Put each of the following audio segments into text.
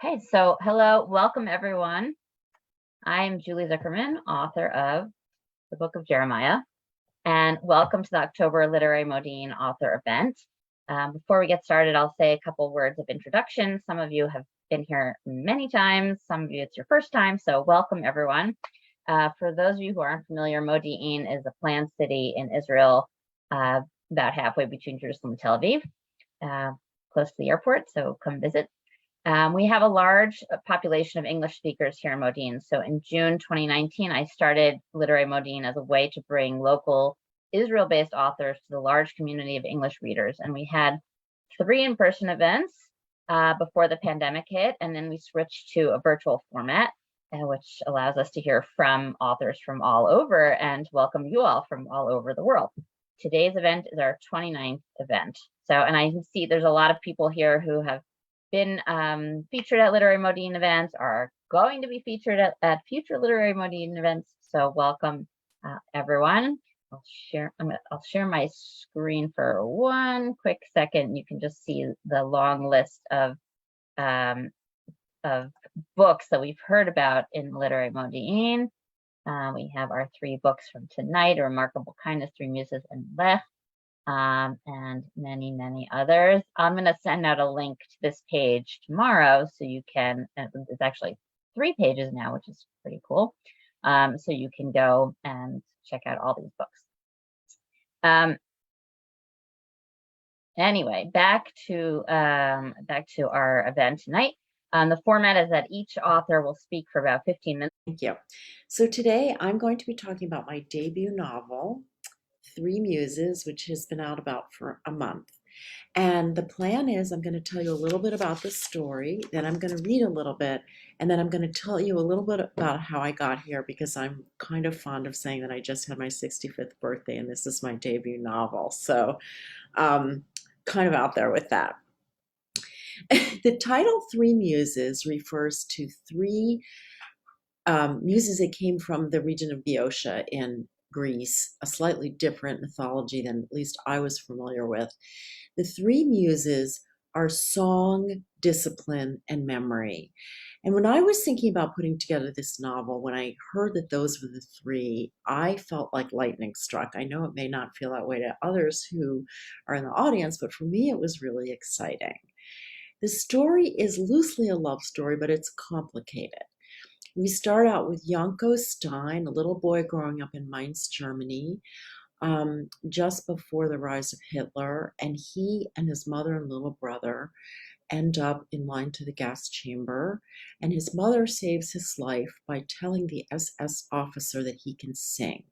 Okay, so hello, welcome everyone. I'm Julie Zuckerman, author of the Book of Jeremiah, and welcome to the October Literary Modiin author event. Before we get started, I'll say a couple words of introduction. Some of you have been here many times, some of you it's your first time, so welcome everyone. For those of you who aren't familiar, Modiin is a planned city in Israel, about halfway between Jerusalem and Tel Aviv, close to the airport, so come visit. We have a large population of English speakers here in Modiin. So in June 2019, I started Literary Modiin as a way to bring local Israel-based authors to the large community of English readers. And we had 3 in-person events before the pandemic hit, and then we switched to a virtual format, which allows us to hear from authors from all over and welcome you all from all over the world. Today's event is our 29th event. So, and I can see there's a lot of people here who have been featured at Literary Modiin events, are going to be featured at future Literary Modiin events. So welcome everyone. I'll share my screen for one quick second. You can just see the long list of books that we've heard about in Literary Modiin. We have our 3 books from tonight: A Remarkable Kindness, 3 Muses, and Lech. And many others. I'm going to send out a link to this page tomorrow so you can, it's actually 3 pages now, which is pretty cool. So you can go and check out all these books. Anyway, back to our event tonight. The format is that each author will speak for about 15 minutes. Thank you. So today I'm going to be talking about my debut novel, 3 Muses, which has been out about for a month. And the plan is I'm going to tell you a little bit about the story, then I'm going to read a little bit, and then I'm going to tell you a little bit about how I got here, because I'm kind of fond of saying that I just had my 65th birthday and this is my debut novel. So kind of out there with that. The title 3 Muses refers to 3 muses that came from the region of Boeotia in Greece, a slightly different mythology than at least I was familiar with. The 3 muses are song, discipline, and memory. And when I was thinking about putting together this novel, when I heard that those were the 3, I felt like lightning struck. I know it may not feel that way to others who are in the audience, but for me it was really exciting. The story is loosely a love story, but it's complicated. We start out with Janko Stein, a little boy growing up in Mainz, Germany, just before the rise of Hitler, and he and his mother and little brother end up in line to the gas chamber, and his mother saves his life by telling the SS officer that he can sing.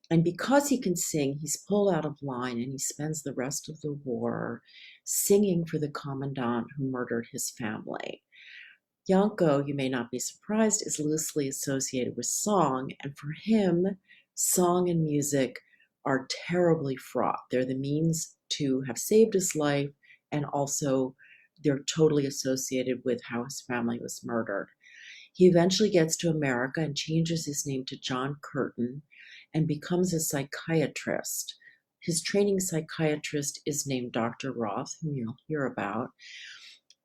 And because he can sing, he's pulled out of line, and he spends the rest of the war singing for the commandant who murdered his family. Janko, you may not be surprised, is loosely associated with song, and for him, song and music are terribly fraught. They're the means to have saved his life, and also they're totally associated with how his family was murdered. He eventually gets to America and changes his name to John Curtin and becomes a psychiatrist. His training psychiatrist is named Dr. Roth, whom you'll hear about.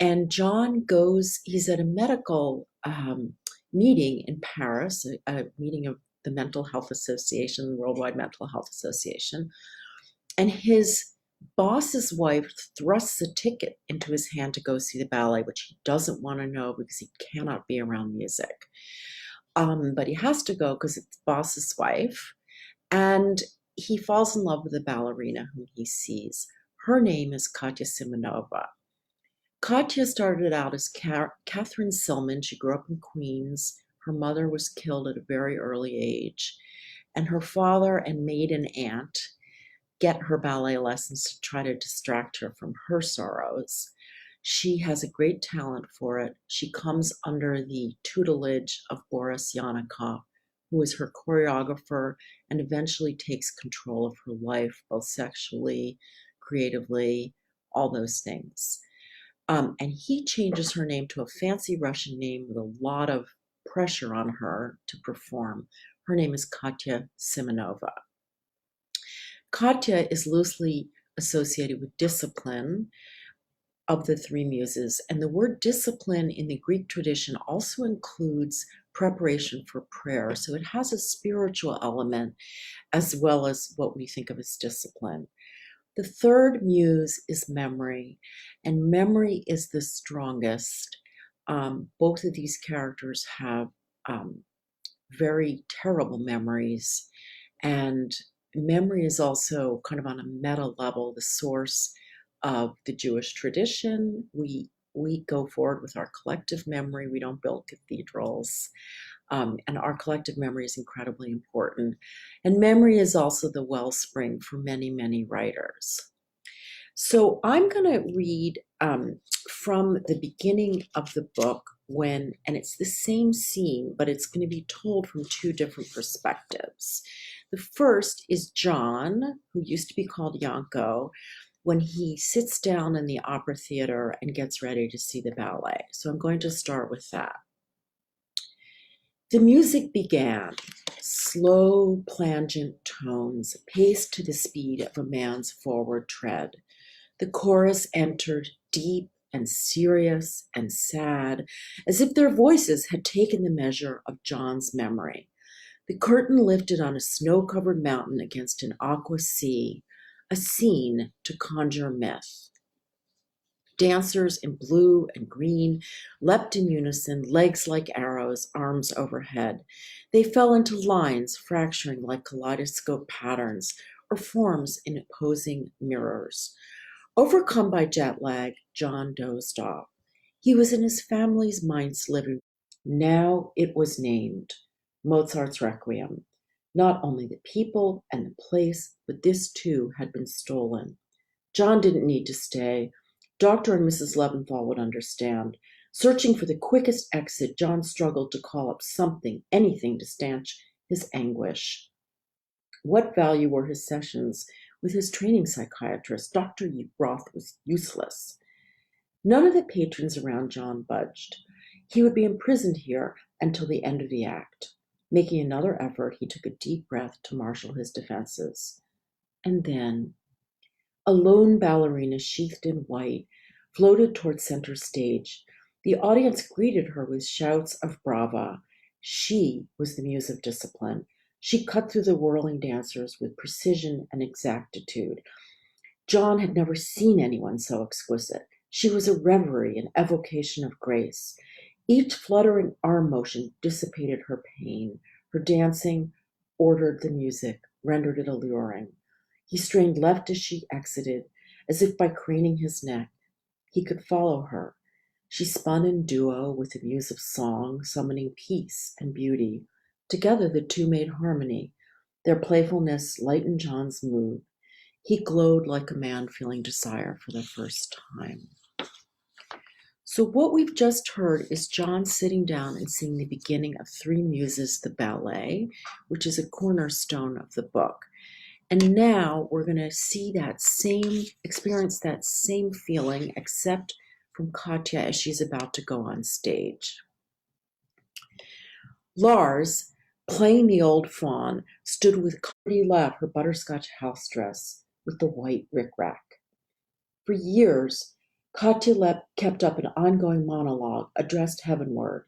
And John goes, he's at a medical meeting in Paris, a meeting of the Mental Health Association, the Worldwide Mental Health Association. And his boss's wife thrusts a ticket into his hand to go see the ballet, which he doesn't want to know because he cannot be around music. But he has to go because it's boss's wife. And he falls in love with the ballerina whom he sees. Her name is Katya Simonova. Katya started out as Catherine Silman. She grew up in Queens. Her mother was killed at a very early age. And her father and maid and aunt get her ballet lessons to try to distract her from her sorrows. She has a great talent for it. She comes under the tutelage of Boris Yannikov, who is her choreographer and eventually takes control of her life, both sexually, creatively, all those things. And he changes her name to a fancy Russian name with a lot of pressure on her to perform. Her name is Katya Simonova. Katya is loosely associated with discipline. of the three muses. And the word discipline in the Greek tradition also includes preparation for prayer. So it has a spiritual element as well as what we think of as discipline. The third muse is memory, and memory is the strongest. Both of these characters have very terrible memories, and memory is also kind of on a meta level the source of the Jewish tradition. We go forward with our collective memory. We don't build cathedrals. And our collective memory is incredibly important. And memory is also the wellspring for many, many writers. So I'm going to read from the beginning of the book and it's the same scene, but it's going to be told from two different perspectives. The first is John, who used to be called Yanko, when he sits down in the opera theater and gets ready to see the ballet. So I'm going to start with that. The music began, slow, plangent tones, paced to the speed of a man's forward tread. The chorus entered deep and serious and sad, as if their voices had taken the measure of John's memory. The curtain lifted on a snow-covered mountain against an aqua sea, a scene to conjure myth. Dancers in blue and green leapt in unison, legs like arrows, arms overhead. They fell into lines, fracturing like kaleidoscope patterns or forms in opposing mirrors. Overcome by jet lag, John dozed off. He was in his family's Mainz living room. Now it was named Mozart's Requiem. Not only the people and the place, but this too had been stolen. John didn't need to stay. Dr. and Mrs. Leventhal would understand. Searching for the quickest exit, John struggled to call up something, anything to stanch his anguish. What value were his sessions with his training psychiatrist? Dr. Roth was useless. None of the patrons around John budged. He would be imprisoned here until the end of the act. Making another effort, he took a deep breath to marshal his defenses. And then a lone ballerina sheathed in white floated toward center stage. The audience greeted her with shouts of brava. She was the muse of discipline. She cut through the whirling dancers with precision and exactitude. John had never seen anyone so exquisite. She was a reverie, an evocation of grace. Each fluttering arm motion dissipated her pain. Her dancing ordered the music, rendered it alluring. He strained left as she exited, as if by craning his neck, he could follow her. She spun in duo with the muse of song, summoning peace and beauty. Together the two made harmony. Their playfulness lightened John's mood. He glowed like a man feeling desire for the first time. So what we've just heard is John sitting down and seeing the beginning of Three Muses, the ballet, which is a cornerstone of the book. And now we're going to experience that same feeling, except from Katya as she's about to go on stage. Lars, playing the old faun, stood with Katya left her butterscotch house dress with the white rickrack. For years, Katya kept up an ongoing monologue addressed heavenward,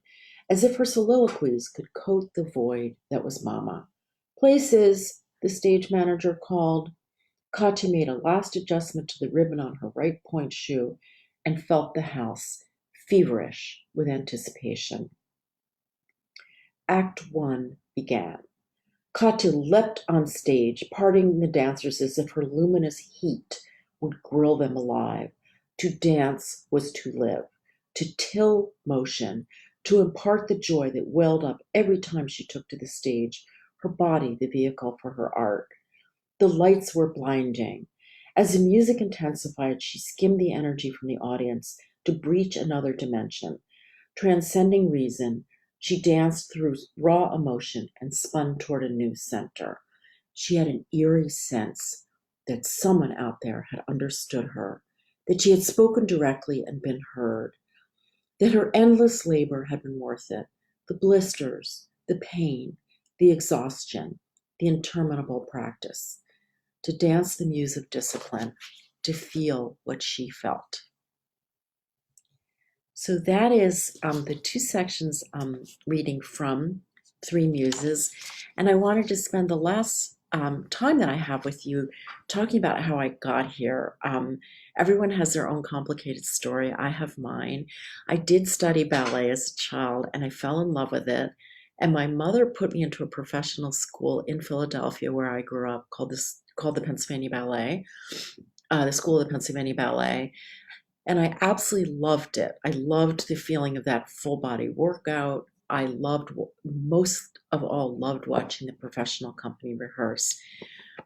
as if her soliloquies could coat the void that was Mama. Places, the stage manager called. Katya made a last adjustment to the ribbon on her right point shoe and felt the house, feverish with anticipation. Act 1 began. Katya leapt on stage, parting the dancers as if her luminous heat would grill them alive. To dance was to live, to till motion, to impart the joy that welled up every time she took to the stage, her body the vehicle for her art. The lights were blinding. As the music intensified, she skimmed the energy from the audience to breach another dimension. Transcending reason, she danced through raw emotion and spun toward a new center. She had an eerie sense that someone out there had understood her, that she had spoken directly and been heard, that her endless labor had been worth it. The blisters, the pain, the exhaustion, the interminable practice. To dance the muse of discipline, to feel what she felt. So that is the two sections reading from Three Muses. And I wanted to spend the last time that I have with you talking about how I got here. Everyone has their own complicated story. I have mine. I did study ballet as a child and I fell in love with it. And my mother put me into a professional school in Philadelphia where I grew up called the Pennsylvania Ballet, the School of the Pennsylvania Ballet. And I absolutely loved it. I loved the feeling of that full body workout. I most of all, loved watching the professional company rehearse.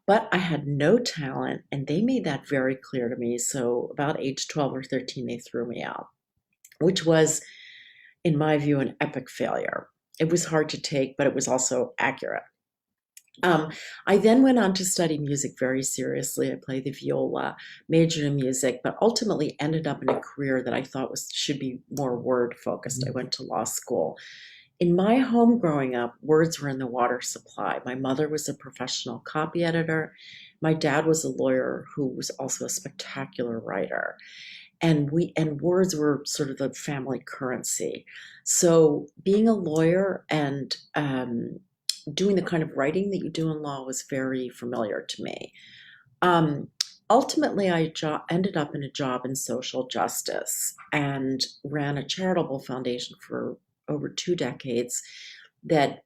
But I had no talent, and they made that very clear to me. So, about age 12 or 13, they threw me out, which was, in my view, an epic failure. It was hard to take, but it was also accurate. Um, I then went on to study music very seriously. I played the viola, majored in music, but ultimately ended up in a career that I thought should be more word focused. I went to law school. In my home growing up, words were in the water supply. My mother was a professional copy editor. My dad was a lawyer who was also a spectacular writer. And words were sort of the family currency. So being a lawyer and doing the kind of writing that you do in law was very familiar to me. Um, Ultimately, ended up in a job in social justice and ran a charitable foundation for over 2 decades that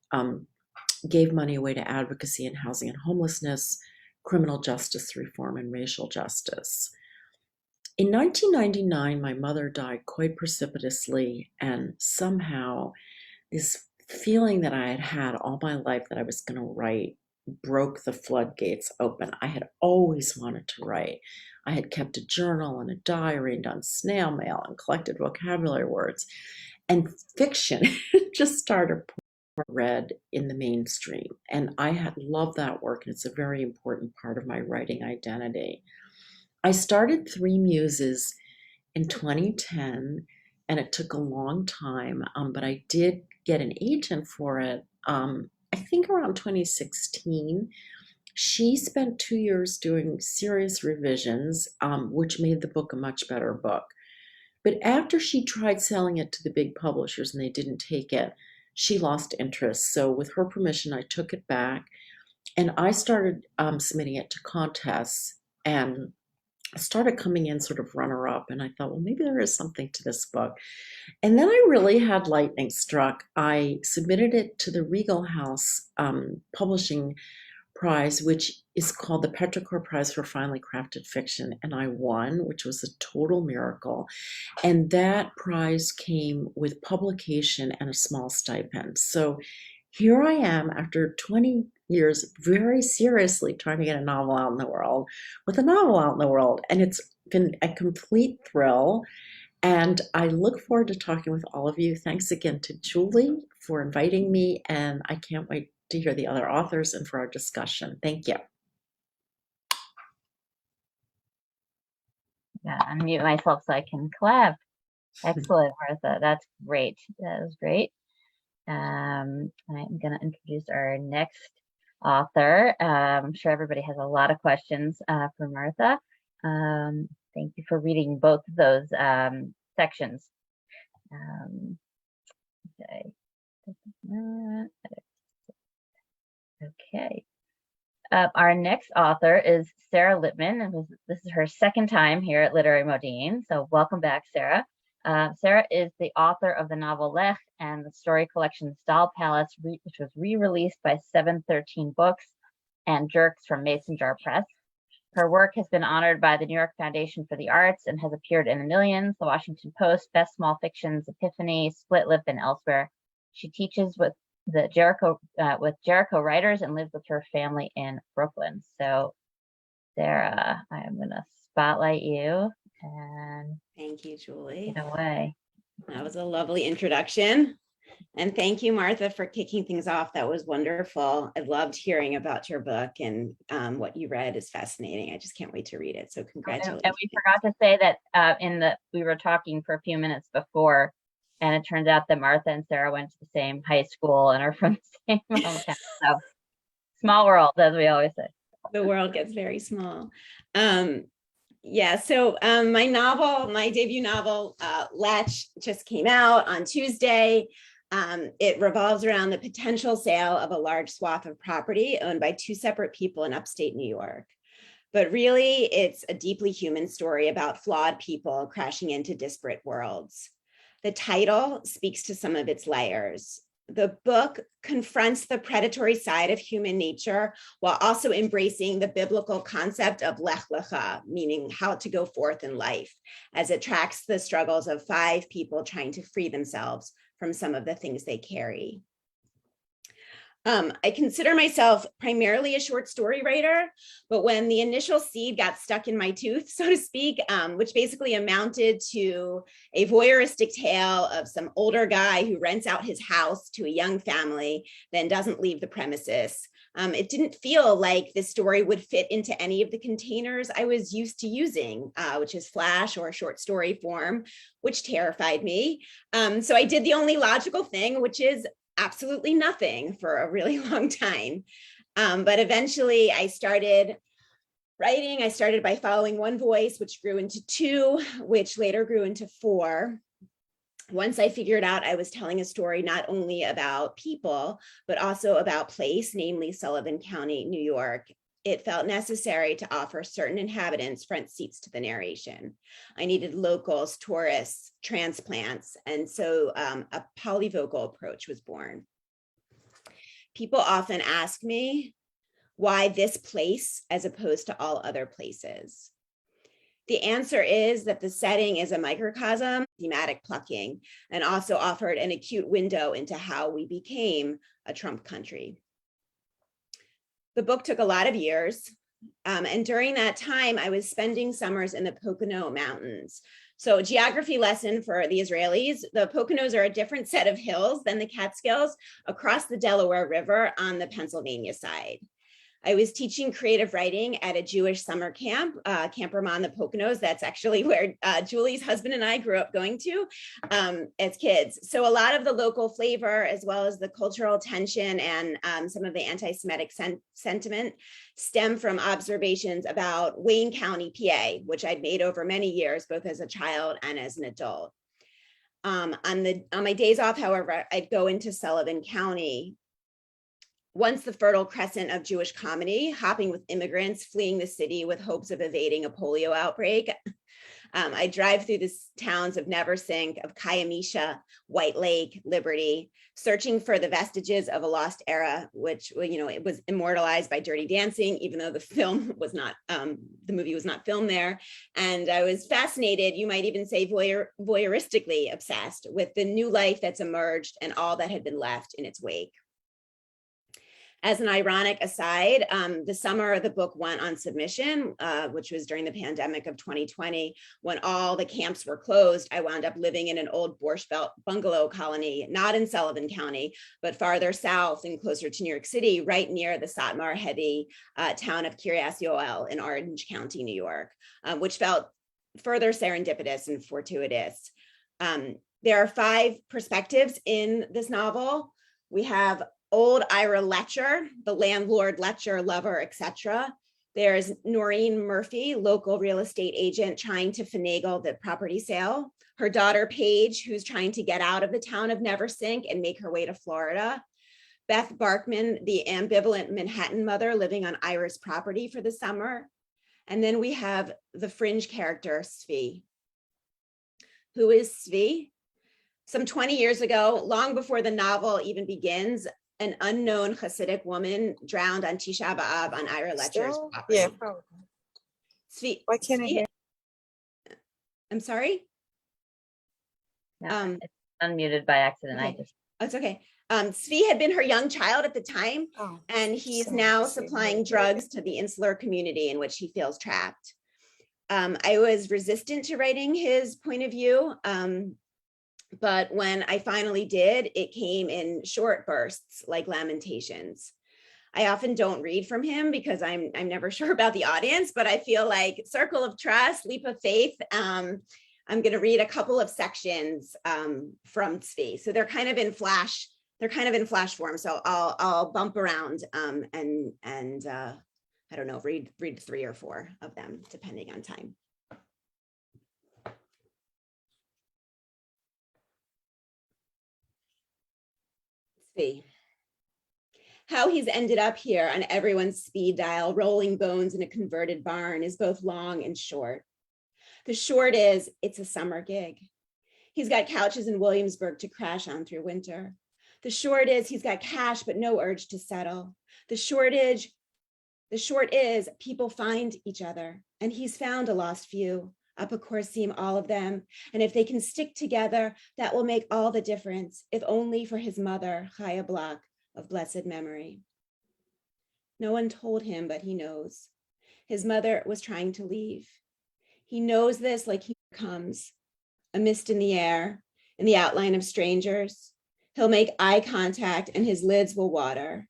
gave money away to advocacy in housing and homelessness, criminal justice reform, and racial justice. In 1999, my mother died quite precipitously, and somehow this feeling that I had had all my life that I was going to write broke the floodgates open. I had always wanted to write. I had kept a journal and a diary and done snail mail and collected vocabulary words. And fiction just started read in the mainstream. And I had loved that work, and it's a very important part of my writing identity. I started Three Muses in 2010, and it took a long time, but I did get an agent for it, I think around 2016. She spent 2 years doing serious revisions, which made the book a much better book. But after she tried selling it to the big publishers and they didn't take it, she lost interest. So, with her permission, I took it back and I started submitting it to contests. And started coming in sort of runner up, and I thought, well, maybe there is something to this book. And then I really had lightning struck. I submitted it to the Regal House Publishing Prize, which is called the Petrichor Prize for Finely Crafted Fiction, and I won, which was a total miracle. And that prize came with publication and a small stipend. So here I am after 20 years very seriously trying to get a novel out in the world with a novel out in the world. And it's been a complete thrill. And I look forward to talking with all of you. Thanks again to Julie for inviting me. And I can't wait to hear the other authors and for our discussion. Thank you. Yeah, unmute myself so I can clap. Excellent, Martha. That's great. That was great. I'm going to introduce our next author. I'm sure everybody has a lot of questions for Martha. Thank you for reading both of those sections. Okay. Okay. Our next author is Sara Lippmann, and this is her second time here at Literary Modiin. So welcome back, Sara. Sara is the author of the novel Lech and the story collection Stahl Palace, which was re-released by 713 Books and Jerks from Mason Jar Press. Her work has been honored by the New York Foundation for the Arts and has appeared in the Millions, the Washington Post, Best Small Fictions, Epiphany, Split Lip, and elsewhere. She teaches with Jericho writers and lives with her family in Brooklyn. So, Sara, I'm going to spotlight you and thank you, Julie. Get away. That was a lovely introduction. And thank you, Martha, for kicking things off. That was wonderful. I loved hearing about your book, and what you read is fascinating. I just can't wait to read it. So congratulations. And we forgot to say that we were talking for a few minutes before, and it turns out that Martha and Sara went to the same high school and are from the same hometown. So small world, as we always say. The world gets very small. Yeah, so my debut novel, Lech, just came out on Tuesday. It revolves around the potential sale of a large swath of property owned by two separate people in upstate New York. But really, it's a deeply human story about flawed people crashing into disparate worlds. The title speaks to some of its layers. The book confronts the predatory side of human nature while also embracing the biblical concept of Lech Lecha, meaning how to go forth in life, as it tracks the struggles of five people trying to free themselves from some of the things they carry. I consider myself primarily a short story writer, but when the initial seed got stuck in my tooth, so to speak, which basically amounted to a voyeuristic tale of some older guy who rents out his house to a young family, then doesn't leave the premises. It didn't feel like this story would fit into any of the containers I was used to using, which is flash or short story form, which terrified me. So I did the only logical thing, which is absolutely nothing for a really long time. But eventually I started writing. I started by following one voice, which grew into two, which later grew into four. Once I figured out I was telling a story not only about people, but also about place, namely Sullivan County, New York, it felt necessary to offer certain inhabitants front seats to the narration. I needed locals, tourists, transplants, and so a polyvocal approach was born. People often ask me why this place as opposed to all other places. The answer is that the setting is a microcosm, thematic plucking, and also offered an acute window into how we became a Trump country. The book took a lot of years. And during that time, I was spending summers in the Pocono Mountains. So geography lesson for the Israelis, the Poconos are a different set of hills than the Catskills across the Delaware River on the Pennsylvania side. I was teaching creative writing at a Jewish summer camp, Camp Ramah in the Poconos. That's actually where Julie's husband and I grew up going to as kids. So a lot of the local flavor, as well as the cultural tension and some of the anti-Semitic sentiment stem from observations about Wayne County, PA, which I'd made over many years, both as a child and as an adult. On my days off, however, I'd go into Sullivan County, once the fertile crescent of Jewish comedy, hopping with immigrants, fleeing the city with hopes of evading a polio outbreak. I drive through the towns of Neversink, of Kiamisha, White Lake, Liberty, searching for the vestiges of a lost era, which, you know, it was immortalized by Dirty Dancing, even though the film was not, the movie was not filmed there. And I was fascinated, you might even say voyeuristically obsessed with the new life that's emerged and all that had been left in its wake. As an ironic aside, the summer the book went on submission, which was during the pandemic of 2020, when all the camps were closed, I wound up living in an old Borscht Belt bungalow colony, not in Sullivan County, but farther south and closer to New York City, right near the Satmar-heavy town of Kiryas Yoel in Orange County, New York, which felt further serendipitous and fortuitous. There are 5 perspectives in this novel. We have old Ira Letcher, the landlord, Letcher, lover, etc. There's Noreen Murphy, local real estate agent trying to finagle the property sale. Her daughter, Paige, who's trying to get out of the town of Neversink and make her way to Florida. Beth Barkman, the ambivalent Manhattan mother living on Ira's property for the summer. And then we have the fringe character, Svi. Who is Svi? Some 20 years ago, long before the novel even begins, an unknown Hasidic woman drowned on Tisha B'Av on Ira Letcher's property. Yeah, probably. Svi, Why can't I hear? I'm sorry? Yeah, it's unmuted by accident. Okay. I just It's okay. Svi had been her young child at the time, Oh, and he's sorry, now Svi. supplying drugs to the insular community in which he feels trapped. I was resistant to writing his point of view, but when I finally did, it came in short bursts like Lamentations. I often don't read from him because I'm never sure about the audience, but I feel like Circle of Trust, Leap of Faith. I'm going to read a couple of sections from Tzvi. So they're kind of in flash. They're kind of in flash form. So I'll bump around and I don't know, read 3 or 4 of them depending on time. See how he's ended up here on everyone's speed dial, rolling bones in a converted barn, is both long and short. The short is, it's a summer gig. He's got couches in Williamsburg to crash on through winter. The short is, he's got cash, but no urge to settle. The short is, people find each other, and he's found a lost few, up a Corseam, all of them. And if they can stick together, that will make all the difference, if only for his mother, Chaya Block, of blessed memory. No one told him, but he knows. His mother was trying to leave. He knows this like he comes, a mist in the air, in the outline of strangers. He'll make eye contact and his lids will water.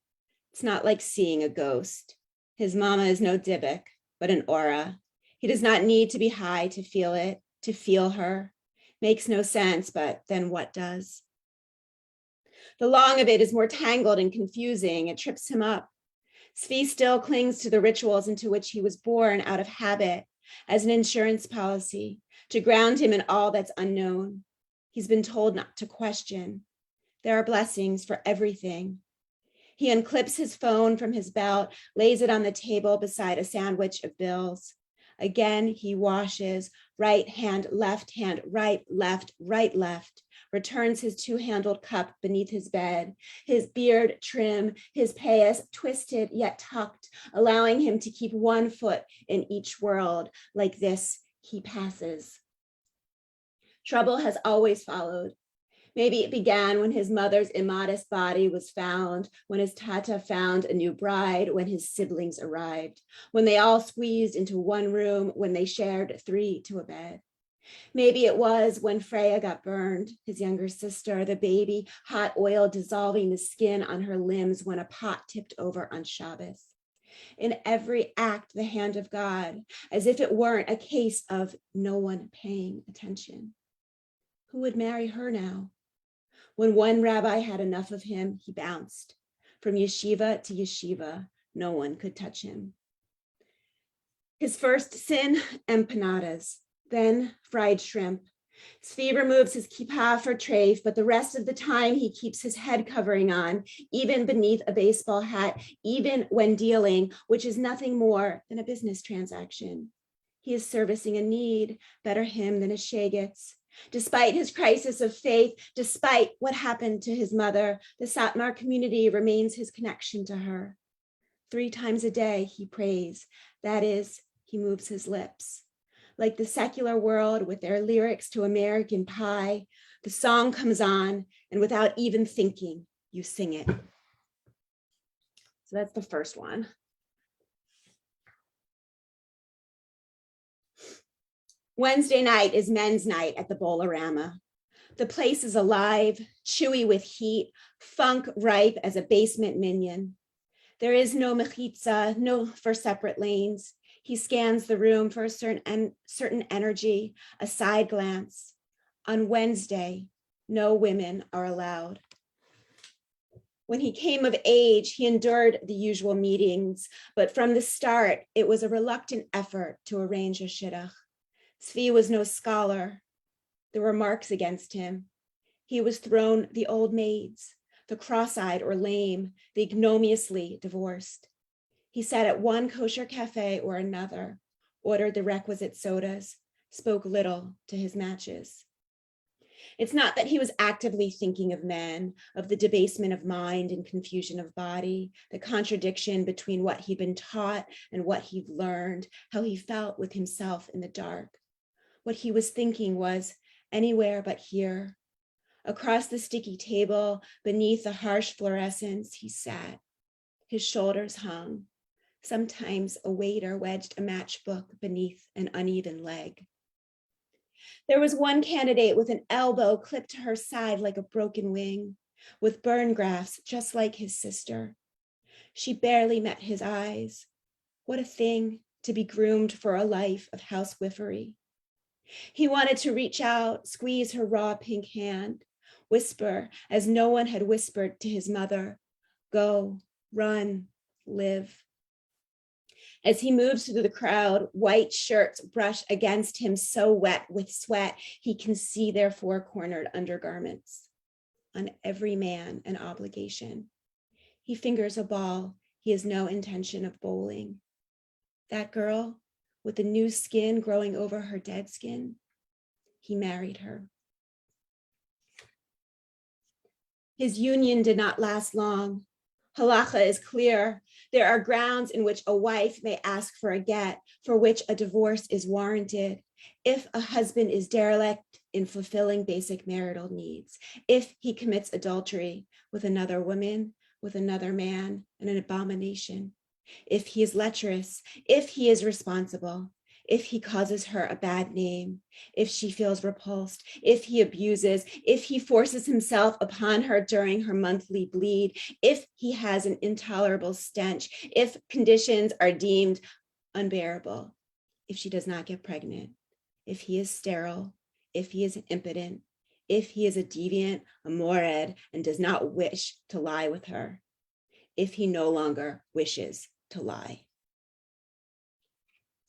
It's not like seeing a ghost. His mama is no Dybbuk, but an aura. He does not need to be high to feel it, to feel her. Makes no sense, but then what does? The long of it is more tangled and confusing. It trips him up. Svi still clings to the rituals into which he was born out of habit, as an insurance policy, to ground him in all that's unknown. He's been told not to question. There are blessings for everything. He unclips his phone from his belt, lays it on the table beside a sandwich of bills. Again, he washes, right hand, right, left, right, left, returns his two-handled cup beneath his bed, his beard trim, his payas twisted yet tucked, allowing him to keep one foot in each world. Like this, he passes. Trouble has always followed. Maybe it began when his mother's immodest body was found, when his tata found a new bride, when his siblings arrived, when they all squeezed into one room, when they shared 3 to a bed. Maybe it was when Freya got burned, his younger sister, the baby, hot oil dissolving the skin on her limbs when a pot tipped over on Shabbos. In every act, the hand of God, as if it weren't a case of no one paying attention. Who would marry her now? When one rabbi had enough of him, he bounced. From yeshiva to yeshiva, no one could touch him. His first sin, empanadas, then fried shrimp. Svi removes his kippah for treif, but the rest of the time he keeps his head covering on, even beneath a baseball hat, even when dealing, which is nothing more than a business transaction. He is servicing a need, better him than a shegitz. Despite his crisis of faith, despite what happened to his mother, the Satmar community remains his connection to her. 3 times a day he prays, that is, he moves his lips. Like the secular world with their lyrics to American Pie, the song comes on and without even thinking, you sing it. So that's the first one. Wednesday night is men's night at the Bolarama. The place is alive, chewy with heat, funk ripe as a basement minion. There is no mechitza, no for separate lanes. He scans the room for a certain energy, a side glance. On Wednesday, no women are allowed. When he came of age, he endured the usual meetings, but from the start, it was a reluctant effort to arrange a shidduch. Svi was no scholar. There were marks against him. He was thrown the old maids, the cross-eyed or lame, the ignominiously divorced. He sat at one kosher cafe or another, ordered the requisite sodas, spoke little to his matches. It's not that he was actively thinking of men, of the debasement of mind and confusion of body, the contradiction between what he'd been taught and what he'd learned, how he felt with himself in the dark. What he was thinking was anywhere but here. Across the sticky table, beneath the harsh fluorescence, he sat. His shoulders hung. Sometimes a waiter wedged a matchbook beneath an uneven leg. There was one candidate with an elbow clipped to her side like a broken wing, with burn grafts just like his sister. She barely met his eyes. What a thing to be groomed for a life of housewifery. He wanted to reach out, squeeze her raw pink hand, whisper as no one had whispered to his mother, go, run, live. As he moves through the crowd, white shirts brush against him so wet with sweat, he can see their four-cornered undergarments. on every man an obligation. He fingers a ball he has no intention of bowling. That girl with the new skin growing over her dead skin, he married her. His union did not last long. Halacha is clear. There are grounds in which a wife may ask for a get, for which a divorce is warranted. If a husband is derelict in fulfilling basic marital needs, if he commits adultery with another woman, with another man, and an abomination, if he is lecherous, if he is responsible, if he causes her a bad name, if she feels repulsed, if he abuses, if he forces himself upon her during her monthly bleed, if he has an intolerable stench, if conditions are deemed unbearable, if she does not get pregnant, if he is sterile, if he is impotent, if he is a deviant, a mored, and does not wish to lie with her, if he no longer wishes to lie.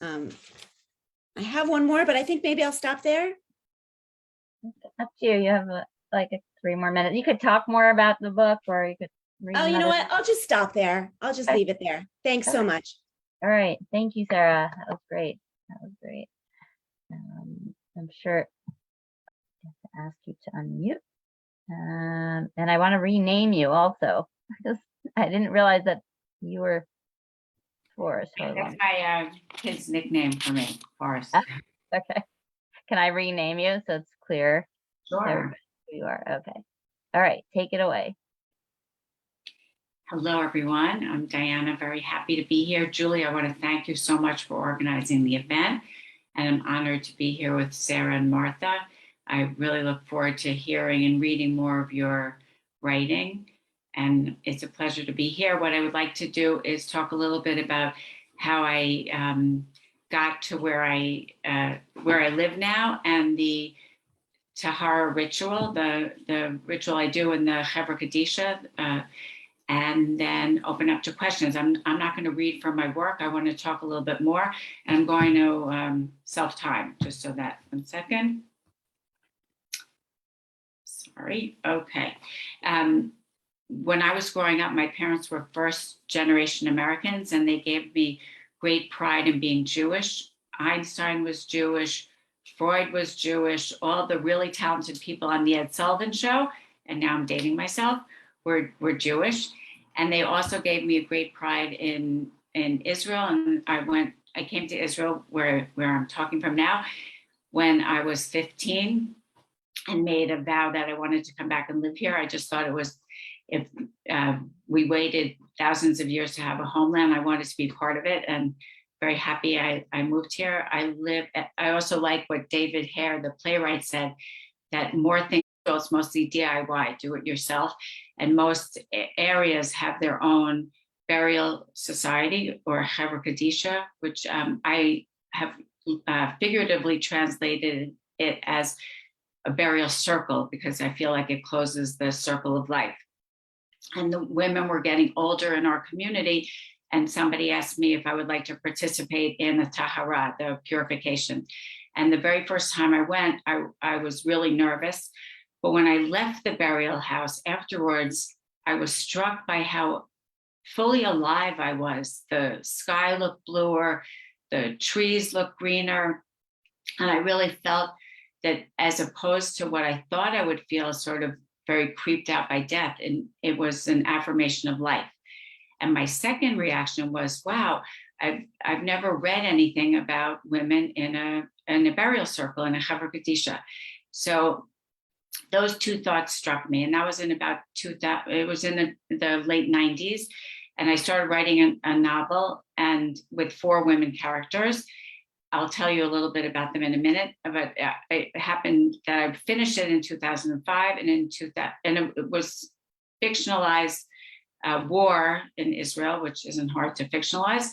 I have one more, but I think maybe I'll stop there. Up to you. You have like 3 more minutes. You could talk more about the book, or you could read. Oh, you know another- what? I'll just stop there. I'll just Okay. leave it there. Thanks so much. All right. Thank you, Sarah. That was great. That was great. I'm sure I have to ask you to unmute. And I want to rename you also, because I didn't realize that you were Forrest. Hold That's on. my kid's nickname for me, Forrest. Okay. Can I rename you so it's clear? Sure. Who you are. Okay. All right. Take it away. Hello, everyone. I'm Diana. Very happy to be here. Julie, I want to thank you so much for organizing the event. And I'm honored to be here with Sarah and Martha. I really look forward to hearing and reading more of your writing. And it's a pleasure to be here. What I would like to do is talk a little bit about how I got to where I live now, and the Tahara ritual, the ritual I do in the Chevra Kadisha, and then open up to questions. I'm not going to read from my work. I want to talk a little bit more, and I'm going to self-time, just so that, 1 second. Sorry. Okay. When I was growing up, my parents were first generation Americans, and they gave me great pride in being Jewish. Einstein was Jewish, Freud was Jewish, all the really talented people on the Ed Sullivan Show, and now I'm dating myself, were Jewish. And they also gave me a great pride in Israel. And I came to Israel, where I'm talking from now, when I was 15, and made a vow that I wanted to come back and live here. I just thought it was, if we waited thousands of years to have a homeland, I wanted to be part of it, and very happy I moved here. I also like what David Hare, the playwright, said, that more things, it's mostly DIY, do it yourself. And most areas have their own burial society, or Chevra Kadisha, which I have figuratively translated it as a burial circle, because I feel like it closes the circle of life. And the women were getting older in our community, and somebody asked me if I would like to participate in the tahara, the purification. And the very first time I went, I was really nervous. But when I left the burial house afterwards, I was struck by how fully alive I was. The sky looked bluer, the trees looked greener, and I really felt that, as opposed to what I thought I would feel, sort of very creeped out by death, and it was an affirmation of life. And my second reaction was, wow, I've never read anything about women in a burial circle, in a Chevra Kadisha. So those two thoughts struck me, and that was in about 2000. It was in the late 90s, and I started writing a novel, and with 4 women characters. I'll tell you a little bit about them in a minute, but it happened that I finished it in 2005, and it was fictionalized war in Israel, which isn't hard to fictionalize.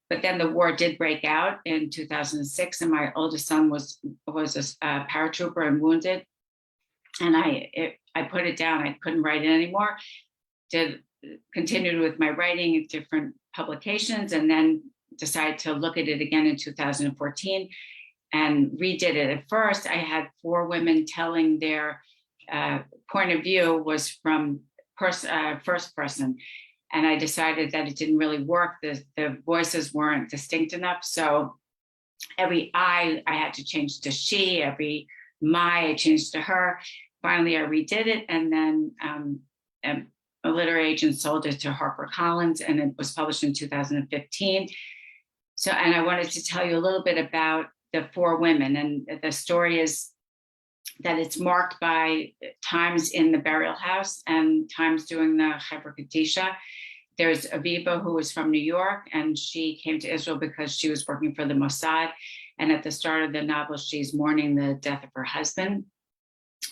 But then the war did break out in 2006, and my oldest son was a paratrooper and wounded, and I put it down. I couldn't write it anymore. Continued with my writing in different publications, and then decided to look at it again in 2014 and redid it. At first, I had 4 women telling their point of view was from first person. And I decided that it didn't really work. The voices weren't distinct enough. So every I had to change to she, every my I changed to her. Finally, I redid it, and then a literary agent sold it to HarperCollins, and it was published in 2015. So, and I wanted to tell you a little bit about the four women, and the story is that it's marked by times in the burial house and times doing the Chevra Kadisha. There's Aviva, who was from New York, and she came to Israel because she was working for the Mossad. And at the start of the novel, she's mourning the death of her husband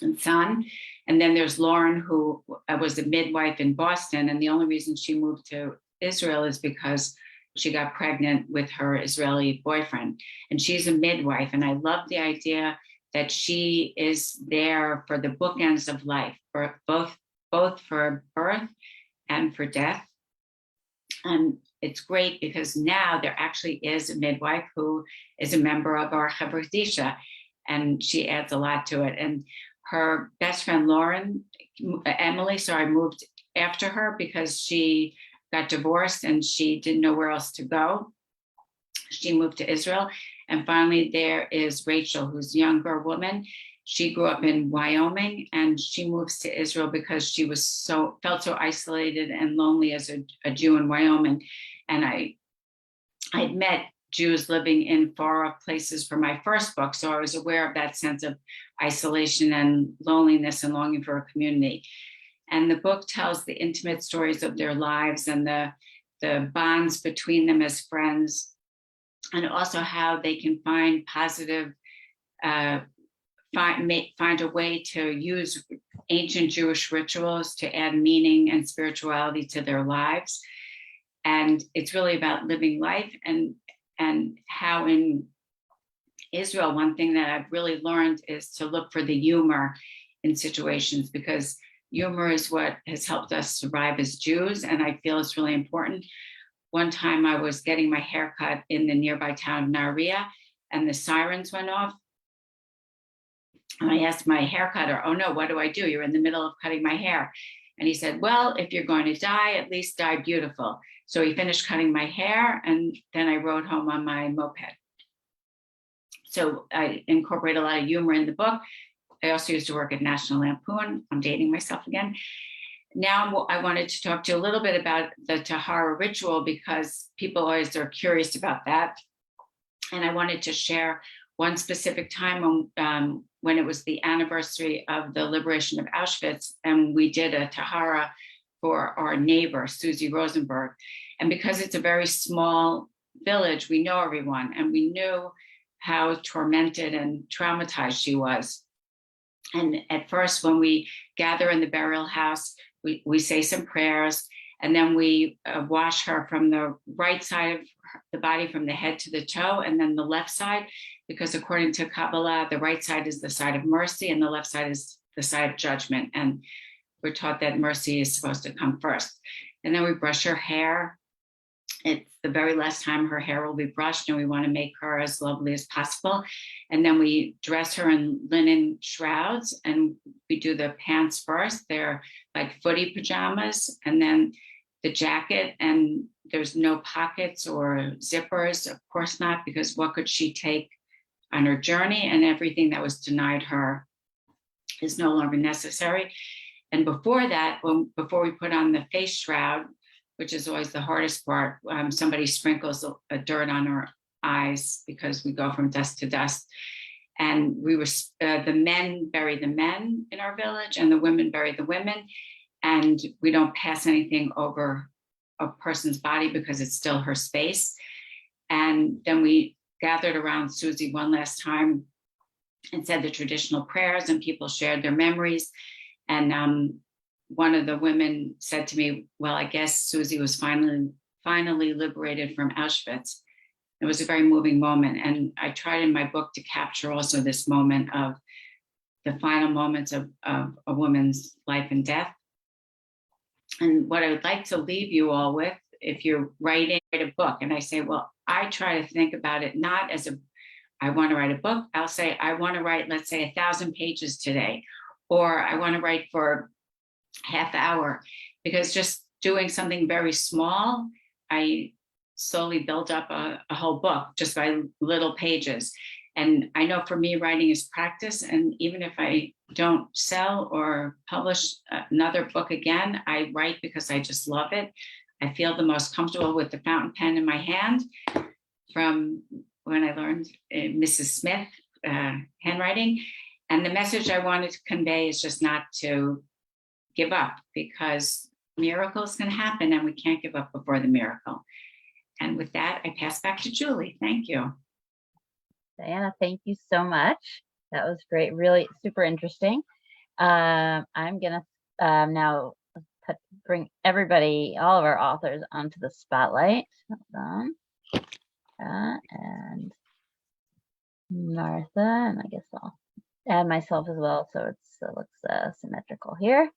and son. And then there's Lauren, who was a midwife in Boston. And the only reason she moved to Israel is because she got pregnant with her Israeli boyfriend. And she's a midwife. And I love the idea that she is there for the bookends of life, for both for birth and for death. And it's great because now there actually is a midwife who is a member of our Chevra Kadisha, and she adds a lot to it. And her best friend Emily, moved after her because she got divorced and she didn't know where else to go. She moved to Israel. And finally, there is Rachel, who's a younger woman. She grew up in Wyoming, and she moves to Israel because she felt so isolated and lonely as a Jew in Wyoming. And I'd met Jews living in far off places for my first book, so I was aware of that sense of isolation and loneliness and longing for a community. And the book tells the intimate stories of their lives and the bonds between them as friends, and also how they can find positive, find a way to use ancient Jewish rituals to add meaning and spirituality to their lives. And it's really about living life, and how in Israel, one thing that I've really learned is to look for the humor in situations, because humor is what has helped us survive as Jews, and I feel it's really important. One time I was getting my hair cut in the nearby town of Nahariya, and the sirens went off. And I asked my hair cutter, "Oh no, what do I do? You're in the middle of cutting my hair." And he said, "Well, if you're going to die, at least die beautiful." So he finished cutting my hair, and then I rode home on my moped. So I incorporate a lot of humor in the book. I also used to work at National Lampoon. I'm dating myself again. Now I wanted to talk to you a little bit about the Tahara ritual, because people always are curious about that. And I wanted to share one specific time when it was the anniversary of the liberation of Auschwitz, and we did a Tahara for our neighbor, Susie Rosenberg. And because it's a very small village, we know everyone, and we knew how tormented and traumatized she was. And at first, when we gather in the burial house, we say some prayers, and then we wash her from the right side of the body, from the head to the toe, and then the left side, because according to Kabbalah, the right side is the side of mercy and the left side is the side of judgment. And we're taught that mercy is supposed to come first. And then we brush her hair. It's the very last time her hair will be brushed, and we want to make her as lovely as possible. And then we dress her in linen shrouds, and we do the pants first. They're like footy pajamas, and then the jacket, and there's no pockets or zippers, of course not, because what could she take on her journey? And everything that was denied her is no longer necessary. And before that, before we put on the face shroud, which is always the hardest part, somebody sprinkles a dirt on her eyes, because we go from dust to dust. And the men bury the men in our village, and the women bury the women. And we don't pass anything over a person's body because it's still her space. And then we gathered around Susie one last time and said the traditional prayers, and people shared their memories. And one of the women said to me, "Well, I guess Susie was finally liberated from Auschwitz." It was a very moving moment. And I tried in my book to capture also this moment of the final moments of a woman's life and death. And what I would like to leave you all with, if you're writing a book, and I say, well, I try to think about it not as I want to write a book. I'll say, I want to write, let's say, 1,000 pages today, or I want to write for half hour, because just doing something very small, I slowly built up a whole book just by little pages. And I know for me, writing is practice. And even if I don't sell or publish another book again, I write because I just love it. I feel the most comfortable with the fountain pen in my hand from when I learned Mrs. Smith handwriting. And the message I wanted to convey is just not to give up, because miracles can happen and we can't give up before the miracle. And with that, I pass back to Julie. Thank you. Diana, thank you so much. That was great. Really super interesting. I'm going to now bring everybody, all of our authors, onto the spotlight. Hold on. And Martha, and I guess I'll add myself as well, so it looks symmetrical here.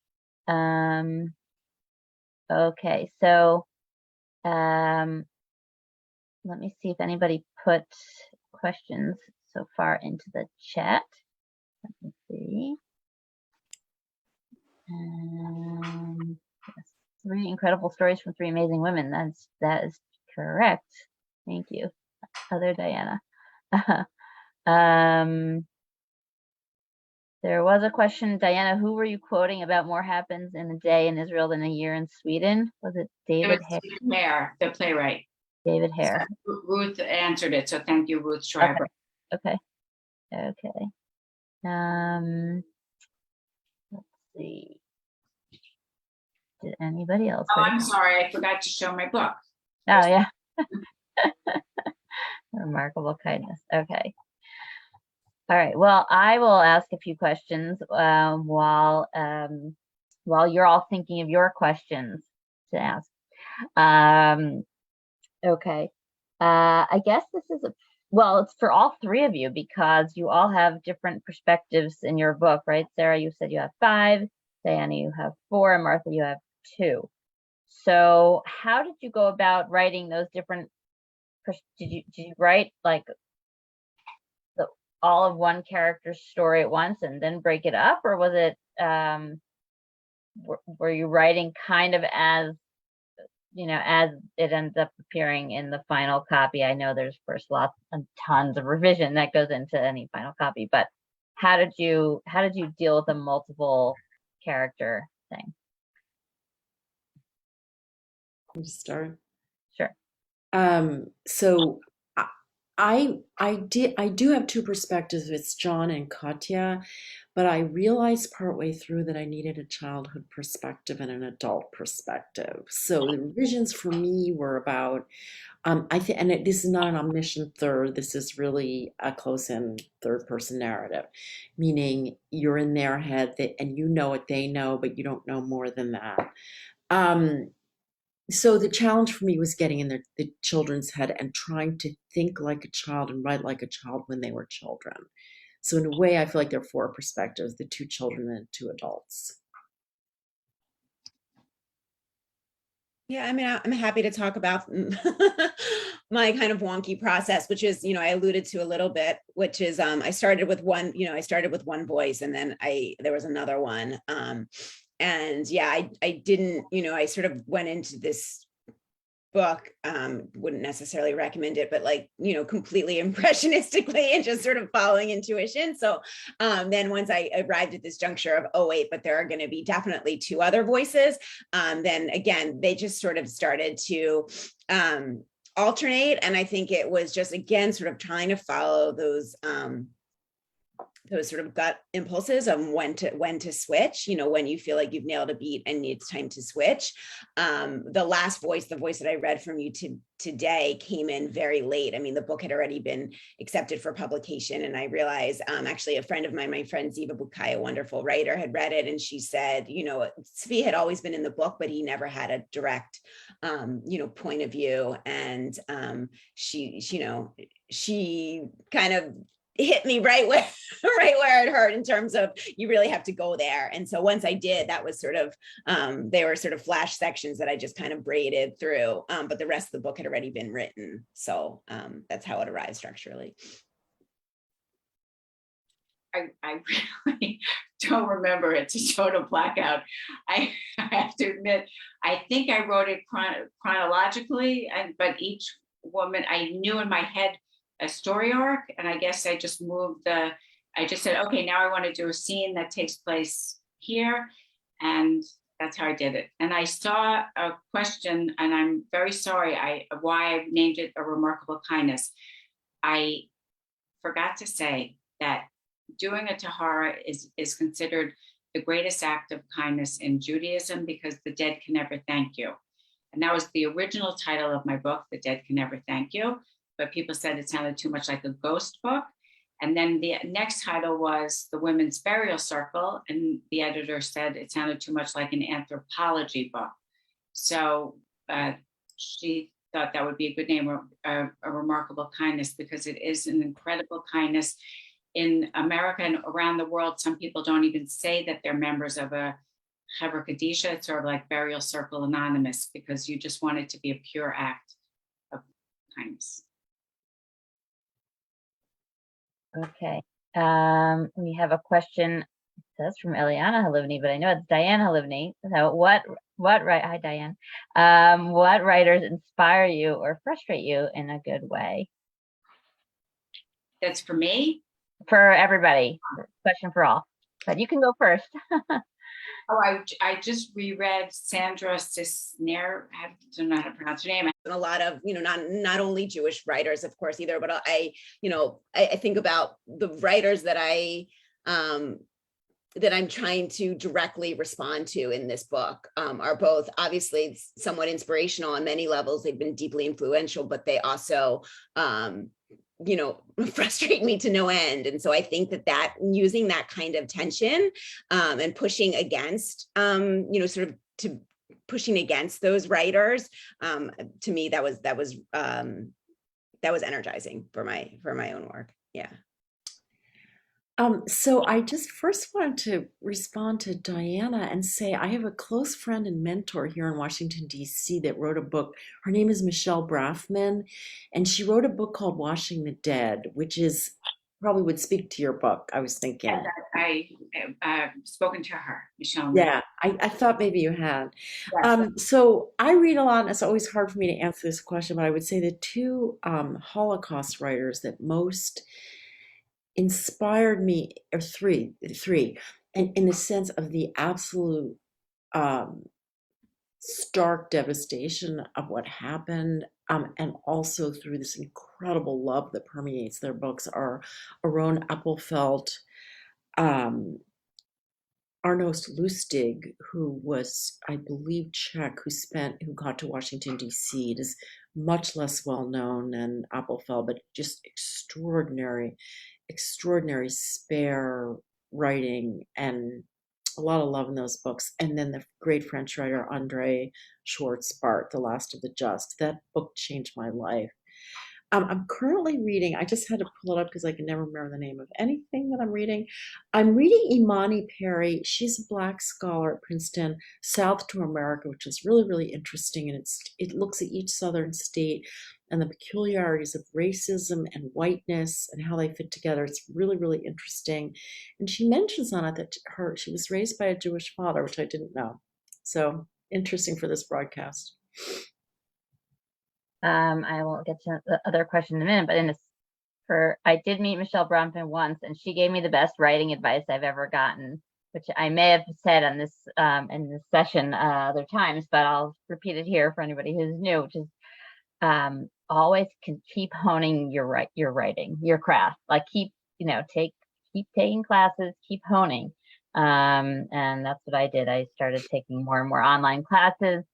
Okay, so let me see if anybody put questions so far into the chat. Let me see. Yes, 3 incredible stories from 3 amazing women. That is correct. Thank you, other Diana. There was a question, Diana, who were you quoting about more happens in a day in Israel than a year in Sweden? Was it David Hare, the playwright. David Hare. So Ruth answered it, so thank you, Ruth Schreiber. Okay. Let's see. Did anybody else? Oh, I'm sorry, I forgot to show my book. Oh, yeah. Remarkable kindness. Okay. All right. Well, I will ask a few questions while you're all thinking of your questions to ask. Okay. I guess this is it's for all 3 of you, because you all have different perspectives in your book, right? Sarah, you said you have 5. Diana, you have 4. And Martha, you have 2. So how did you go about writing those different? Did you write like all of one character's story at once and then break it up, or was it were you writing kind of as as it ends up appearing in the final copy? I know there's first lots and tons of revision that goes into any final copy, but how did you deal with the multiple character thing? Can you start? Sure. So I do have 2 perspectives. It's John and Katya, but I realized partway through that I needed a childhood perspective and an adult perspective. So the revisions for me were about this is not an omniscient third. This is really a close-in third-person narrative, meaning you're in their head and you know what they know, but you don't know more than that. So the challenge for me was getting in the children's head and trying to think like a child and write like a child when they were children. So in a way, I feel like there are 4 perspectives: the 2 children and the 2 adults. Yeah, I mean, I'm happy to talk about my kind of wonky process, which is, I alluded to a little bit, which is I started with one voice, and then there was another one. And yeah, I didn't, I sort of went into this book, wouldn't necessarily recommend it, but completely impressionistically and just sort of following intuition. So then once I arrived at this juncture of, oh wait, but there are going to be definitely 2 other voices, then again, they just sort of started to alternate. And I think it was just, again, sort of trying to follow those sort of gut impulses of when to switch, when you feel like you've nailed a beat and it's time to switch. The last voice, the voice that I read from you today, came in very late. I mean, the book had already been accepted for publication. And I realized actually a friend of mine, my friend Ziva Bukai, a wonderful writer, had read it. And she said, Svi had always been in the book, but he never had a direct, point of view. And she kind of hit me right where it hurt, in terms of you really have to go there. And so once I did, that was sort of they were sort of flash sections that I just kind of braided through, but the rest of the book had already been written. So that's how it arrived structurally. I really don't remember. It's a total blackout. I have to admit, I think I wrote it chronologically, but each woman, I knew in my head a story arc, and I guess I just I just said, okay, now I want to do a scene that takes place here, and that's how I did it. And I saw a question, and I'm very sorry why I named it A Remarkable Kindness. I forgot to say that doing a tahara is considered the greatest act of kindness in Judaism, because the dead can never thank you. And that was the original title of my book, The Dead Can Never Thank You. But people said it sounded too much like a ghost book. And then the next title was The Women's Burial Circle. And the editor said it sounded too much like an anthropology book. So she thought that would be a good name, a remarkable kindness, because it is an incredible kindness. In America and around the world, some people don't even say that they're members of a Chevra Kadisha. It's sort of like Burial Circle Anonymous, because you just want it to be a pure act of kindness. Okay. We have a question. It says from Eliana Halivni, but I know it's Diane Halivni. So hi Diane. What writers inspire you or frustrate you in a good way? That's for me? For everybody. Question for all. But you can go first. Oh, I just reread Sandra Cisner. I don't know how to pronounce her name. And a lot of, not only Jewish writers, of course, either, but I think about the writers that I'm trying to directly respond to in this book are both obviously somewhat inspirational on many levels. They've been deeply influential, but they also, frustrate me to no end. And so I think that using that kind of tension and pushing against, pushing against those writers, to me, that was energizing for my own work. Yeah. So I just first wanted to respond to Diana and say I have a close friend and mentor here in Washington, D.C. that wrote a book. Her name is Michelle Braffman, and she wrote a book called Washing the Dead, which is probably would speak to your book, I was thinking. I've spoken to her, Michelle. Yeah, I thought maybe you had. Yes. So I read a lot, and it's always hard for me to answer this question, but I would say the two Holocaust writers that most inspired me, or three, and in the sense of the absolute stark devastation of what happened, and also through this incredible love that permeates their books, are Aron Appelfeld, Arnost Lustig, who was, I believe, Czech, who got to Washington, D.C. It is much less well known than Appelfeld, but just extraordinary spare writing and a lot of love in those books. And then the great French writer André Schwartz-Bart, The Last of the Just. That book changed my life. I'm currently reading, I just had to pull it up because I can never remember the name of anything that I'm reading. I'm reading Imani Perry. She's a Black scholar at Princeton, South to America, which is really, really interesting. And it looks at each Southern state and the peculiarities of racism and whiteness and how they fit together. It's really, really interesting. And she mentions on it that she was raised by a Jewish father, which I didn't know. So interesting for this broadcast. I will get to the other question in a minute, but I did meet Michelle Braffman once, and she gave me the best writing advice I've ever gotten, which I may have said on this in this session other times, but I'll repeat it here for anybody who's new, which is always keep honing your writing, your craft. Like keep taking classes, keep honing, and that's what I did. I started taking more and more online classes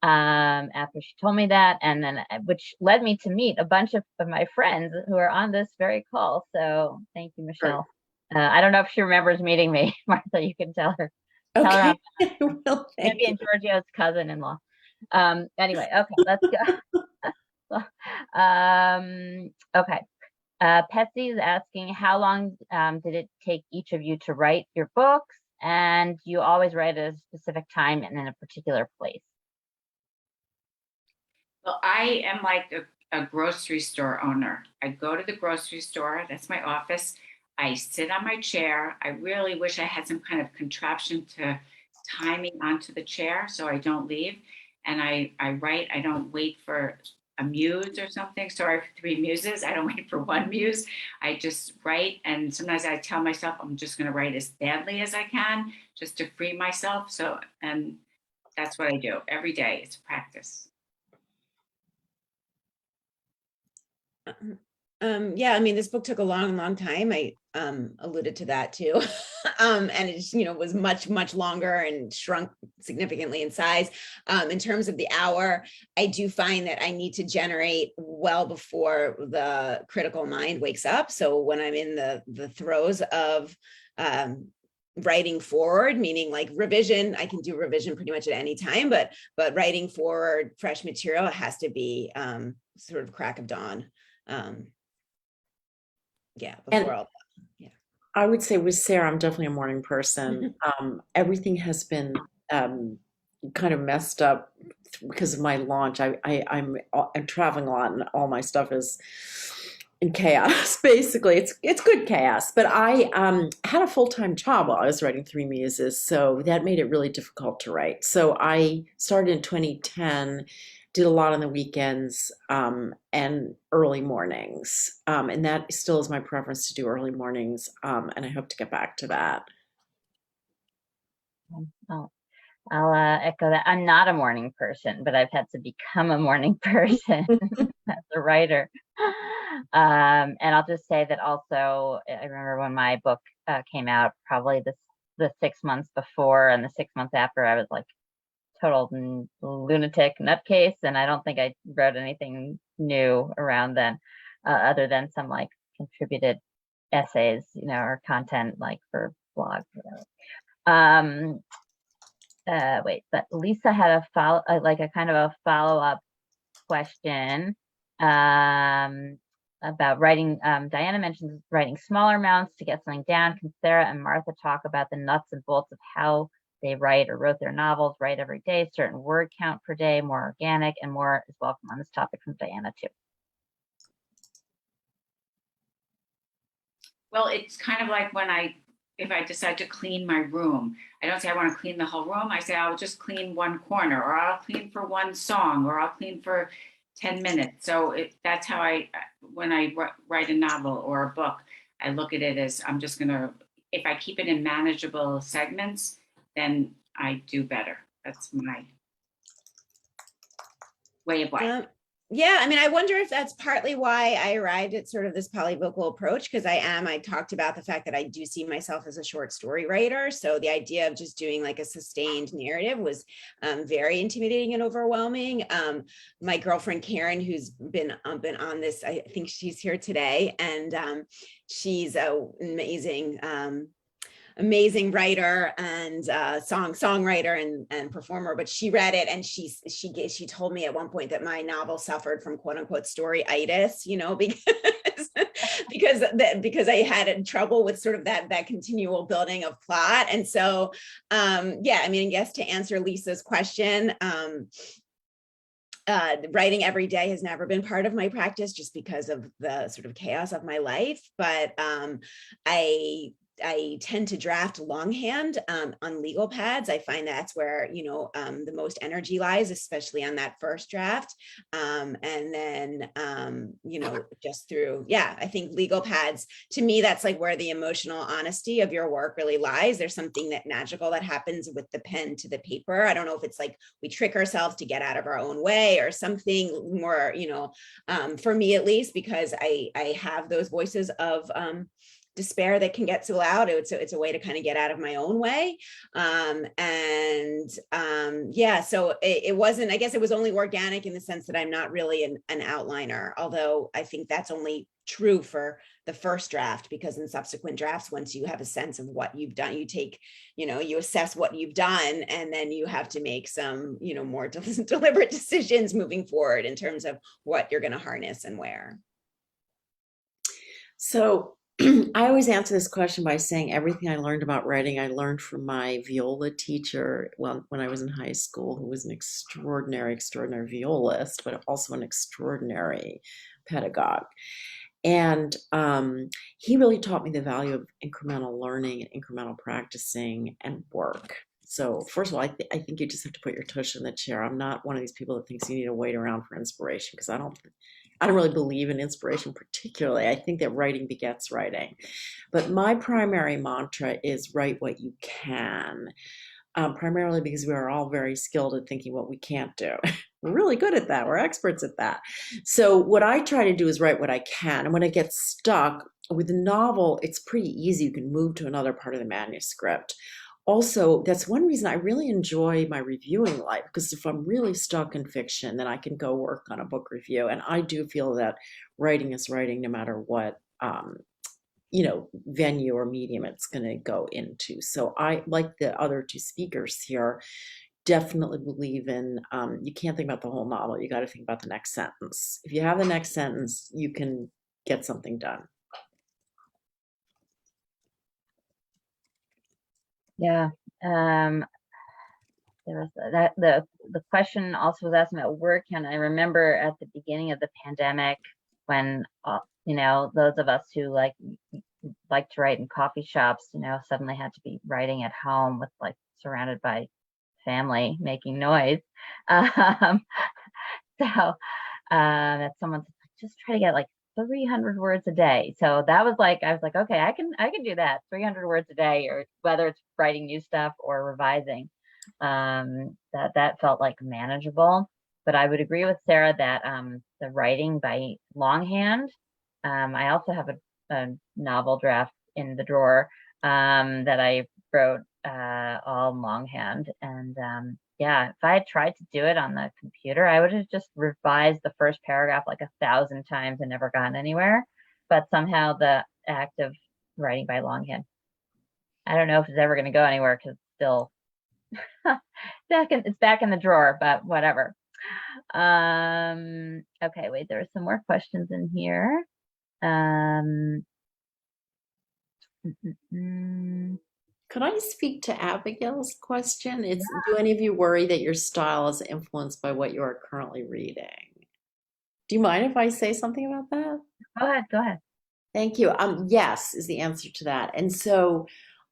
after she told me that, and then which led me to meet a bunch of my friends who are on this very call. So thank you, Michelle. I don't know if she remembers meeting me. Martha, you can tell her. Okay. Well, maybe in Giorgio's cousin-in-law. Anyway, okay, let's go. Okay. Petsy is asking, how long did it take each of you to write your books? And do you always write at a specific time and in a particular place? Well, I am like a grocery store owner. I go to the grocery store, that's my office. I sit on my chair. I really wish I had some kind of contraption to tie me onto the chair so I don't leave. And I write. I don't wait for a muse or something. Sorry for three muses. I don't wait for one muse. I just write. And sometimes I tell myself I'm just going to write as badly as I can just to free myself. So, and that's what I do every day. It's practice. Yeah, I mean, this book took a long time. I alluded to that too. And it, was much longer and shrunk significantly in size. In terms of the hour, I do find that I need to generate well before the critical mind wakes up. So when I'm in the throes of writing forward, meaning like revision, I can do revision pretty much at any time, but writing forward fresh material, it has to be sort of crack of dawn. Yeah, before all that. Yeah. I would say with Sarah, I'm definitely a morning person. Everything has been kind of messed up because of my launch. I'm traveling a lot, and all my stuff is in chaos. Basically, it's good chaos. But I had a full-time job while I was writing Three Muses, so that made it really difficult to write. So I started in 2010. Did a lot on the weekends and early mornings. And that still is my preference to do early mornings. And I hope to get back to that. I'll echo that. I'm not a morning person, but I've had to become a morning person as a writer. And I'll just say that also, I remember when my book came out, probably the 6 months before and the 6 months after, I was like, total lunatic nutcase, and I don't think I wrote anything new around then, other than some like contributed essays, or content like for blogs. Wait, but Lisa had a kind of a follow-up question about writing. Diana mentions writing smaller amounts to get something down. Can Sarah and Martha talk about the nuts and bolts of how they write or wrote their novels? Write every day, certain word count per day, more organic, and more is welcome on this topic from Diana too. Well, it's kind of like if I decide to clean my room, I don't say I want to clean the whole room. I say I'll just clean one corner, or I'll clean for one song, or I'll clean for 10 minutes. So that's how when I write a novel or a book, I look at it as I'm just going to, if I keep it in manageable segments, then I do better. That's my way of life. Yeah, I mean, I wonder if that's partly why I arrived at sort of this polyvocal approach, because I talked about the fact that I do see myself as a short story writer. So the idea of just doing like a sustained narrative was very intimidating and overwhelming. My girlfriend Karen, who's been on this, I think she's here today, and she's an amazing writer and songwriter and performer, but she read it and she told me at one point that my novel suffered from quote unquote storyitis, because I had trouble with sort of that continual building of plot. And so yeah, I mean, I guess to answer Lisa's question, writing every day has never been part of my practice just because of the sort of chaos of my life, but I tend to draft longhand on legal pads. I find that's where, the most energy lies, especially on that first draft. And then, just through, I think legal pads, to me, that's like where the emotional honesty of your work really lies. There's something that magical that happens with the pen to the paper. I don't know if it's like we trick ourselves to get out of our own way or something more, for me at least, because I have those voices of despair that can get so loud. It's a way to kind of get out of my own way. So it wasn't, I guess it was only organic in the sense that I'm not really an outliner, although I think that's only true for the first draft, because in subsequent drafts, once you have a sense of what you've done, you take, you assess what you've done, and then you have to make some, more deliberate decisions moving forward in terms of what you're going to harness and where. So I always answer this question by saying everything I learned about writing, I learned from my viola teacher when I was in high school, who was an extraordinary violist, but also an extraordinary pedagogue. And he really taught me the value of incremental learning and incremental practicing and work. So first of all, I think you just have to put your tush in the chair. I'm not one of these people that thinks you need to wait around for inspiration, because I don't really believe in inspiration particularly. I think that writing begets writing. But my primary mantra is write what you can. Primarily because we are all very skilled at thinking what we can't do. We're really good at that. We're experts at that. So what I try to do is write what I can. And when I get stuck with a novel, it's pretty easy. You can move to another part of the manuscript. Also, that's one reason I really enjoy my reviewing life, because if I'm really stuck in fiction, then I can go work on a book review. And I do feel that writing is writing no matter what venue or medium it's going to go into. So I, like the other two speakers here, definitely believe in you can't think about the whole novel. You got to think about the next sentence. If you have the next sentence, you can get something done. Yeah. There was that the question also was asking about work, and I remember at the beginning of the pandemic when those of us who like to write in coffee shops, suddenly had to be writing at home with surrounded by family making noise. So that someone just try to get 300 words a day. So that was I was like, okay, I can do that, 300 words a day, or whether it's writing new stuff or revising. That felt manageable. But I would agree with Sarah that the writing by longhand. I also have a novel draft in the drawer that I wrote all longhand. And yeah, if I had tried to do it on the computer, I would have just revised the first paragraph 1,000 times and never gotten anywhere. But somehow the act of writing by longhand, I don't know if it's ever going to go anywhere, because it's still it's back in the drawer, but whatever. Okay, wait, there are some more questions in here. Could I speak to Abigail's question? Do any of you worry that your style is influenced by what you are currently reading? Do you mind if I say something about that? Go ahead. Thank you. Yes is the answer to that. And so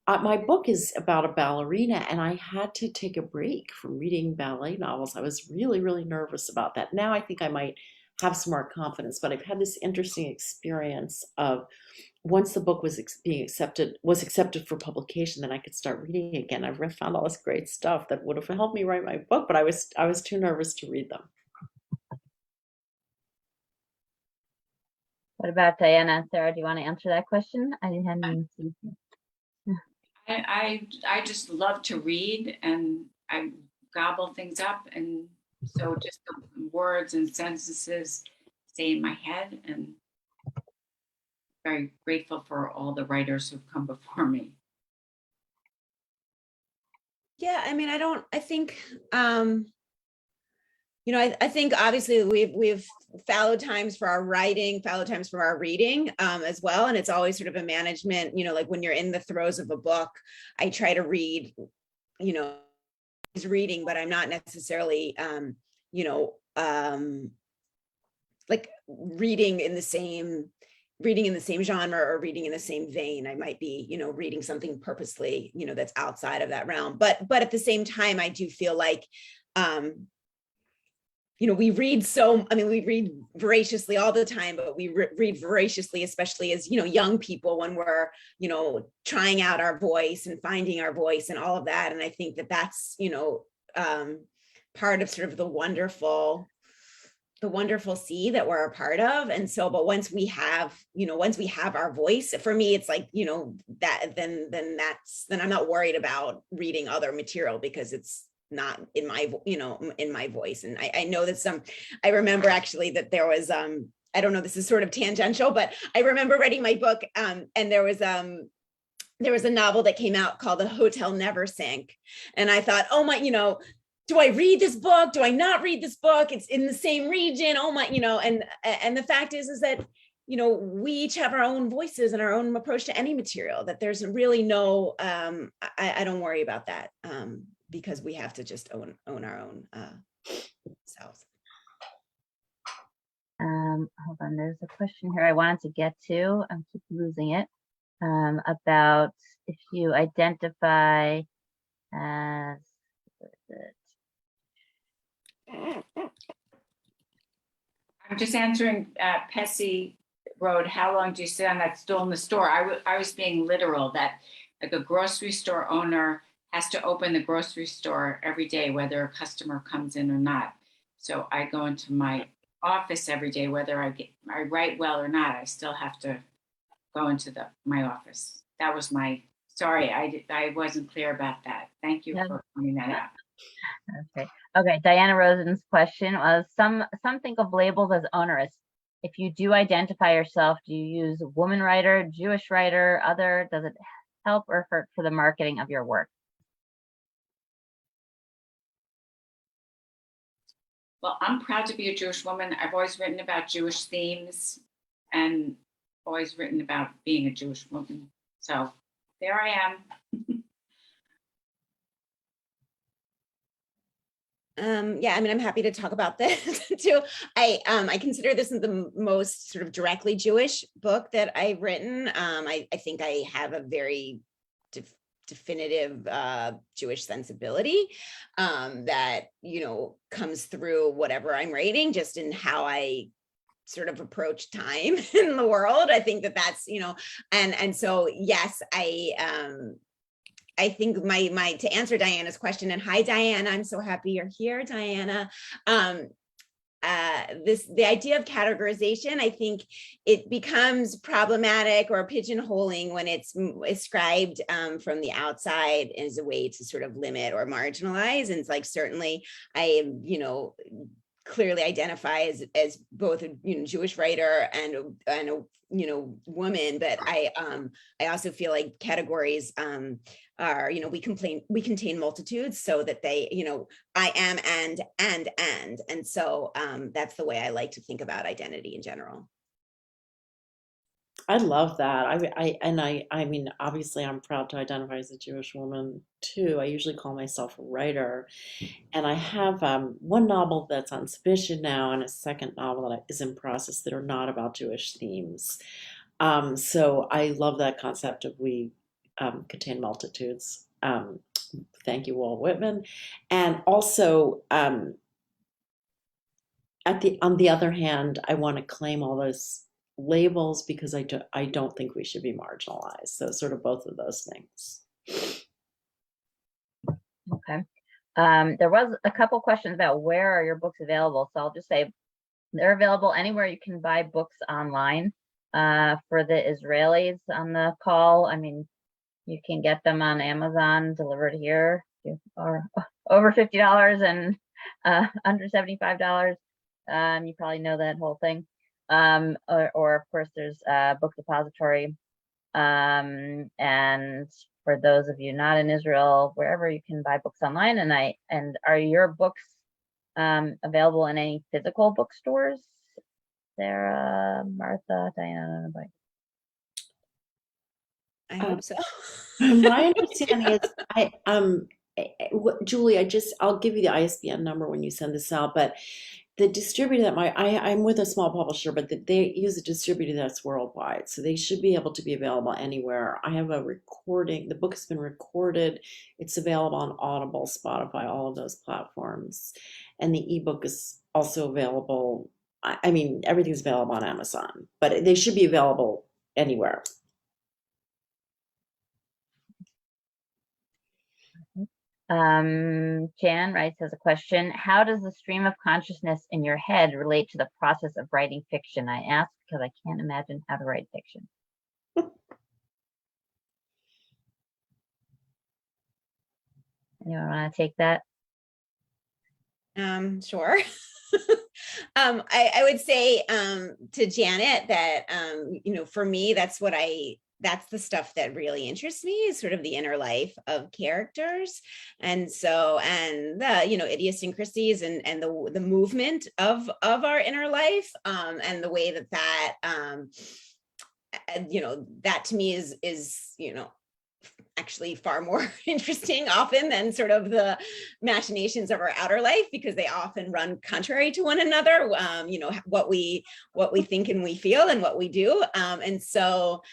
my book is about a ballerina, and I had to take a break from reading ballet novels. I was really, really nervous about that. Now I think I might have some more confidence, but I've had this interesting experience of, once the book was accepted for publication, then I could start reading again. I've found all this great stuff that would have helped me write my book, but I was too nervous to read them. What about Diana and Sarah? Do you want to answer that question? I didn't even see. I just love to read, and I gobble things up, and so just the words and sentences stay in my head, and very grateful for all the writers who've come before me. Yeah, I mean, I think I think obviously we've fallow times for our writing, fallow times for our reading as well. And it's always sort of a management, when you're in the throes of a book, I try to read, reading, but I'm not necessarily, reading in the same genre or reading in the same vein. I might be, reading something purposely, that's outside of that realm. But at the same time, I do feel like, we read we read voraciously all the time, but we read voraciously, especially as, young people, when we're, trying out our voice and finding our voice and all of that. And I think that that's, part of sort of the wonderful sea that we're a part of. And so, but once we have our voice, for me, it's that, then I'm not worried about reading other material, because it's not in my voice. And I know that I remember actually that there was, I don't know, this is sort of tangential, but I remember reading my book, and there was a novel that came out called The Hotel Never Sank. And I thought, oh my, do I read this book? Do I not read this book? It's in the same region. Oh my, and the fact is that, we each have our own voices and our own approach to any material, that there's really no, I don't worry about that, because we have to just own our own selves. Hold on, there's a question here I wanted to get to. I keep losing it. About if you identify as, what is it? I'm just answering Pessy Road. How long do you sit on that stool in the store? I was being literal that like a grocery store owner has to open the grocery store every day, whether a customer comes in or not. So I go into my office every day, whether I write well or not. I still have to go into my office. That was sorry, I wasn't clear about that. Thank you Yeah. for pointing that out. Okay. Okay. Diana Rosen's question was some think of labels as onerous. If you do identify yourself, do you use woman writer, Jewish writer, other? Does it help or hurt for the marketing of your work? Well, I'm proud to be a Jewish woman. I've always written about Jewish themes and always written about being a Jewish woman. So there I am. Yeah, I mean, I'm happy to talk about this too. I consider this the most sort of directly Jewish book that I've written. I think I have a very definitive Jewish sensibility that, comes through whatever I'm writing, just in how I sort of approach time in the world. I think that's, and so, yes, I think my to answer Diana's question, and hi Diana, I'm so happy you're here, Diana. The idea of categorization, I think it becomes problematic or pigeonholing when it's ascribed from the outside as a way to sort of limit or marginalize. And it's like, certainly I am, clearly identify as both a Jewish writer and a woman, but I also feel like categories are, we contain multitudes, so that they, I am and so that's the way I like to think about identity in general. I love that. I mean, obviously, I'm proud to identify as a Jewish woman too. I usually call myself a writer, and I have one novel that's on submission now, and a second novel that is in process that are not about Jewish themes. So I love that concept of we contain multitudes. Thank you, Walt Whitman, and also on the other hand, I want to claim all those labels because I don't think we should be marginalized. So sort of both of those things. Okay. There was a couple questions about where are your books available. So I'll just say they're available anywhere you can buy books online. For the Israelis on the call, I mean, you can get them on Amazon delivered here, or over $50 and under $75. You probably know that whole thing. Or of course there's Book Depository. And for those of you not in Israel, wherever you can buy books online, and are your books available in any physical bookstores? Sarah, Martha, Diana, anybody? I hope so. My understanding is Julie, I'll give you the ISBN number when you send this out, but the distributor that I'm with a small publisher, but they use a distributor that's worldwide, so they should be able to be available anywhere. I have a recording. The book has been recorded. It's available on Audible, Spotify, all of those platforms, and the ebook is also available. I mean, everything's available on Amazon, but they should be available anywhere. Jan writes as a question, how does the stream of consciousness in your head relate to the process of writing fiction? I ask because I can't imagine how to write fiction. Anyone want to take that? Sure. I would say to Janet that for me, that's the stuff that really interests me, is sort of the inner life of characters, and the idiosyncrasies and the movement of our inner life, and the way that that to me is actually far more interesting often than sort of the machinations of our outer life, because they often run contrary to one another. What we think and we feel and what we do. And so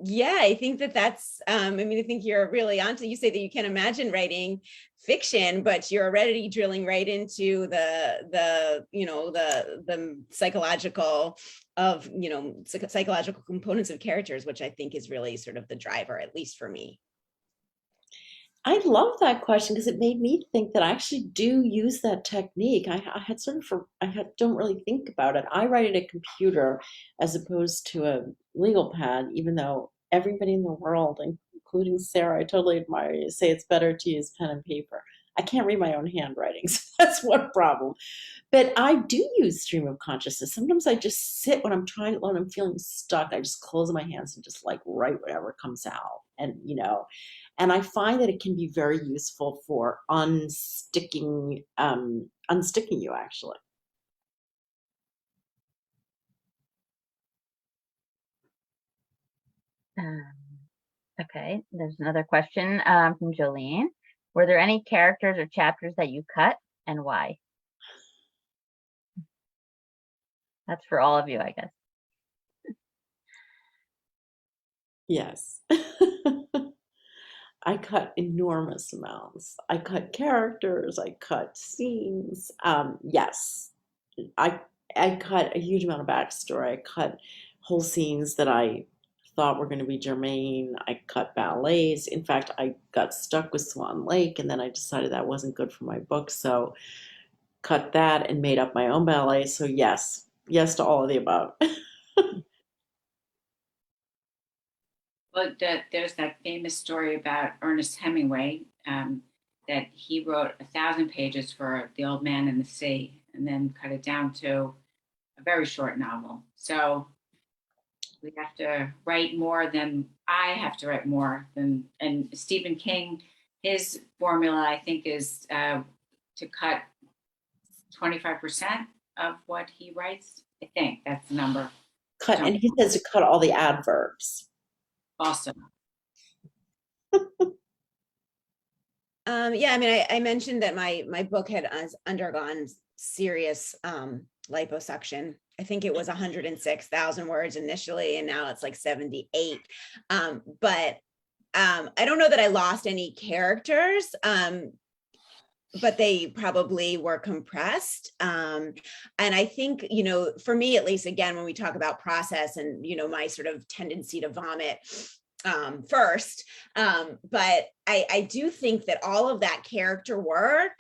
yeah, I think that's I think you're really onto. You say that you can't imagine writing fiction, but you're already drilling right into the psychological psychological components of characters, which I think is really sort of the driver, at least for me. I love that question because it made me think that I actually do use that technique. Don't really think about it. I write at a computer as opposed to a legal pad, even though everybody in the world, including Sarah, I totally admire you, say it's better to use pen and paper. I can't read my own handwriting, so that's one problem. But I do use stream of consciousness. Sometimes I just sit when I'm feeling stuck. I just close my hands and just like write whatever comes out. And I find that it can be very useful for unsticking you actually. Okay, there's another question from Jolene. Were there any characters or chapters that you cut, and why? That's for all of you, I guess. Yes. I cut enormous amounts. I cut characters, I cut scenes. Yes, I cut a huge amount of backstory. I cut whole scenes that I thought were going to be germane. I cut ballets. In fact, I got stuck with Swan Lake, and then I decided that wasn't good for my book, so cut that and made up my own ballet. So yes to all of the above. Well, there's that famous story about Ernest Hemingway, that he wrote 1,000 pages for The Old Man and the Sea, and then cut it down to a very short novel. So we have to write more than I have to write more than. And Stephen King, his formula, I think, is to cut 25% of what he writes. I think that's the number. And he says to cut all the adverbs. Awesome. Yeah, I mentioned that my book had undergone serious liposuction. I think it was 106,000 words initially, and now it's like 78. But I don't know that I lost any characters, but they probably were compressed. And I think, for me, at least, again, when we talk about process and, my sort of tendency to vomit first. But I do think that all of that character work,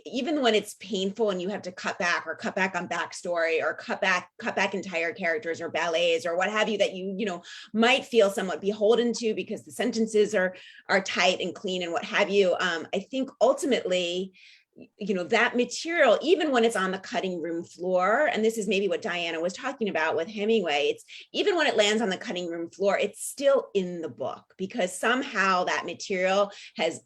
even when it's painful and you have to cut back on backstory or cut back entire characters or ballets or what have you, that you might feel somewhat beholden to because the sentences are tight and clean and what have you. I think ultimately, that material, even when it's on the cutting room floor, and this is maybe what Diana was talking about with Hemingway, it's even when it lands on the cutting room floor, it's still in the book because somehow that material has,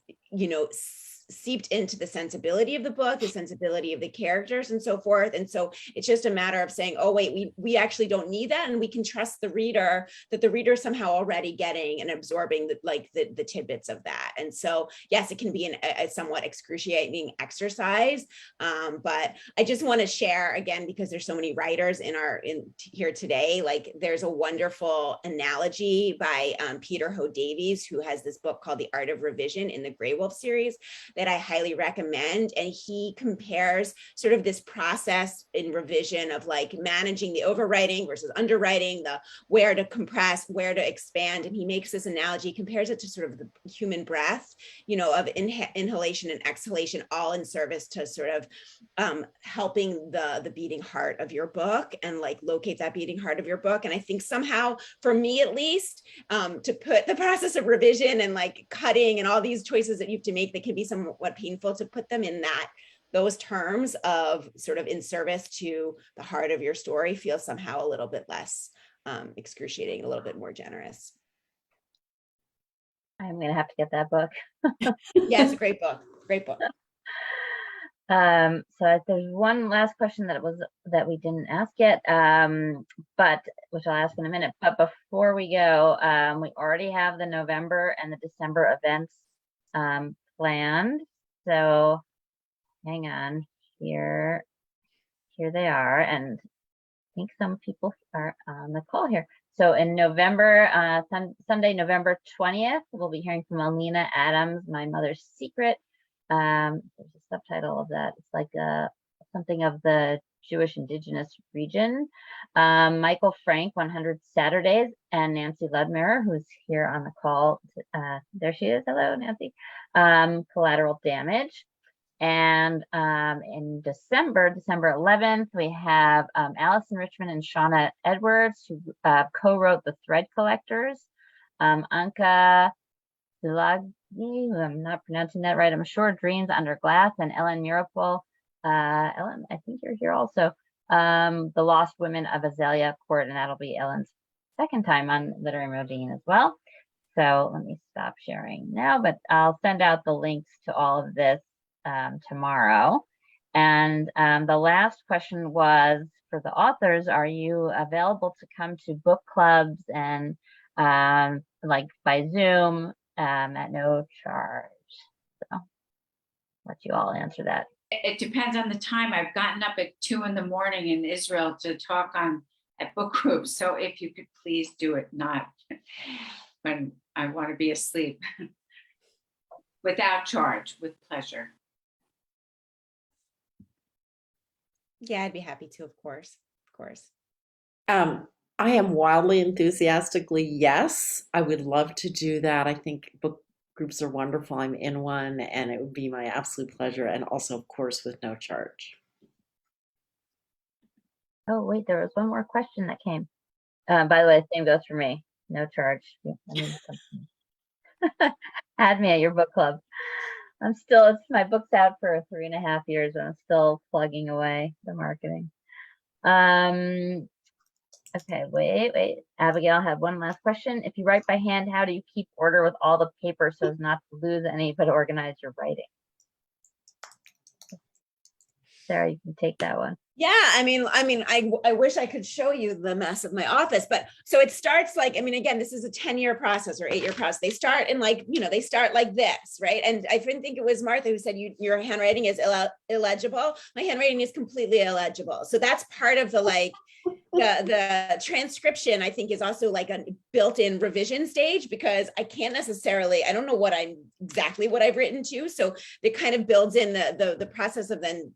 seeped into the sensibility of the book, the sensibility of the characters and so forth. And so it's just a matter of saying, oh, wait, we actually don't need that. And we can trust the reader that the reader is somehow already getting and absorbing the tidbits of that. And so, yes, it can be a somewhat excruciating exercise. But I just want to share again, because there's so many writers in here today, like there's a wonderful analogy by Peter Ho Davies, who has this book called The Art of Revision in the Grey Wolf series that I highly recommend. And he compares sort of this process in revision of like managing the overwriting versus underwriting, the where to compress, where to expand. And he makes this analogy, compares it to sort of the human breath, of inhalation and exhalation, all in service to sort of helping the beating heart of your book and like locate that beating heart of your book. And I think somehow, for me at least, to put the process of revision and like cutting and all these choices that you have to make that can be somewhat painful, to put them in those terms of sort of in service to the heart of your story feels somehow a little bit less excruciating, a little bit more generous. I'm going to have to get that book. Yeah, it's a great book. Great book. There's one last question that we didn't ask yet, but which I'll ask in a minute. But before we go, we already have the November and the December events planned. So hang on here. Here they are, and I think some people are on the call here. So in November, Sunday, November 20th, we'll be hearing from Alina Adams, My Mother's Secret. There's a subtitle of that. It's like something of the Jewish indigenous region. Michael Frank, 100 Saturdays, and Nancy Ludmer, who's here on the call. There she is. Hello, Nancy. Collateral Damage. And in December 11th, we have Allison Richmond and Shauna Edwards, who co-wrote The Thread Collectors. Anka Zulagi, I'm not pronouncing that right, I'm sure, Dreams Under Glass, and Ellen Mirapol. Ellen, I think you're here also. The Lost Women of Azalea Court, and that'll be Ellen's second time on Literary Modiin as well. So let me stop sharing now, but I'll send out the links to all of this tomorrow. And the last question was for the authors, are you available to come to book clubs and like by Zoom at no charge? So let you all answer that. It depends on the time. I've gotten up at 2 in the morning in Israel to talk at book groups. So if you could please do it not when I want to be asleep. Without charge, with pleasure. Yeah, I'd be happy to, of course. Of course. I am wildly enthusiastically yes. I would love to do that. I think book groups are wonderful. I'm in one, and it would be my absolute pleasure. And also, of course, with no charge. Oh, wait, there was one more question that came. By the way, same goes for me. No charge. Add me at your book club. My book's out for 3.5 years, and I'm still plugging away the marketing. Okay, wait. Abigail had one last question. If you write by hand, how do you keep order with all the paper so as not to lose any, but organize your writing? Sarah, you can take that one. Yeah, I wish I could show you the mess of my office, but so it starts like, again, this is a 10-year process or 8-year process. They start in they start like this, right? And I didn't think it was Martha who said your handwriting is illegible. My handwriting is completely illegible. So that's part of the the transcription, I think, is also like a built-in revision stage, because I don't know exactly what I've written to. So it kind of builds in the process of then,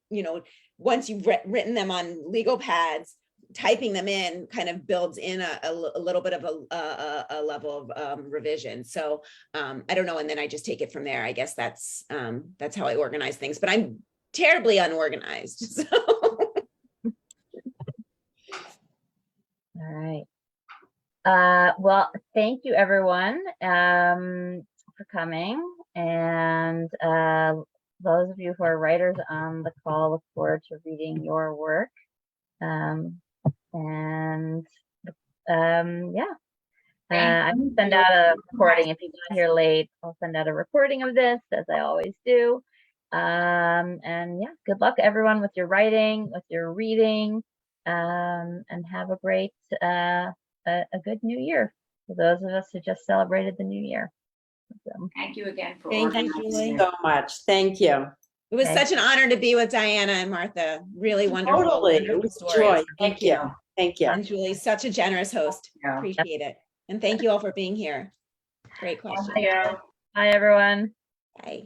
once you've written them on legal pads, typing them in kind of builds in a little bit of a level of revision. So I don't know. And then I just take it from there. I guess that's how I organize things, but I'm terribly unorganized. So. All right. Well, thank you everyone for coming. And those of you who are writers on the call, look forward to reading your work. I can send out a recording if you got here late. I'll send out a recording of this, as I always do. Good luck everyone with your writing, with your reading, and have a great, a good new year for those of us who just celebrated the new year. So, thank you again for Thank you, organizing Julie. it. So much. Thank you. It was such an honor to be with Diana and Martha. Really wonderful. Totally. It Wonderful was stories. joy. Thank you. Thank you. And Julie, such a generous host. Yeah. Appreciate it. And thank you all for being here. Great question. bye everyone. Bye.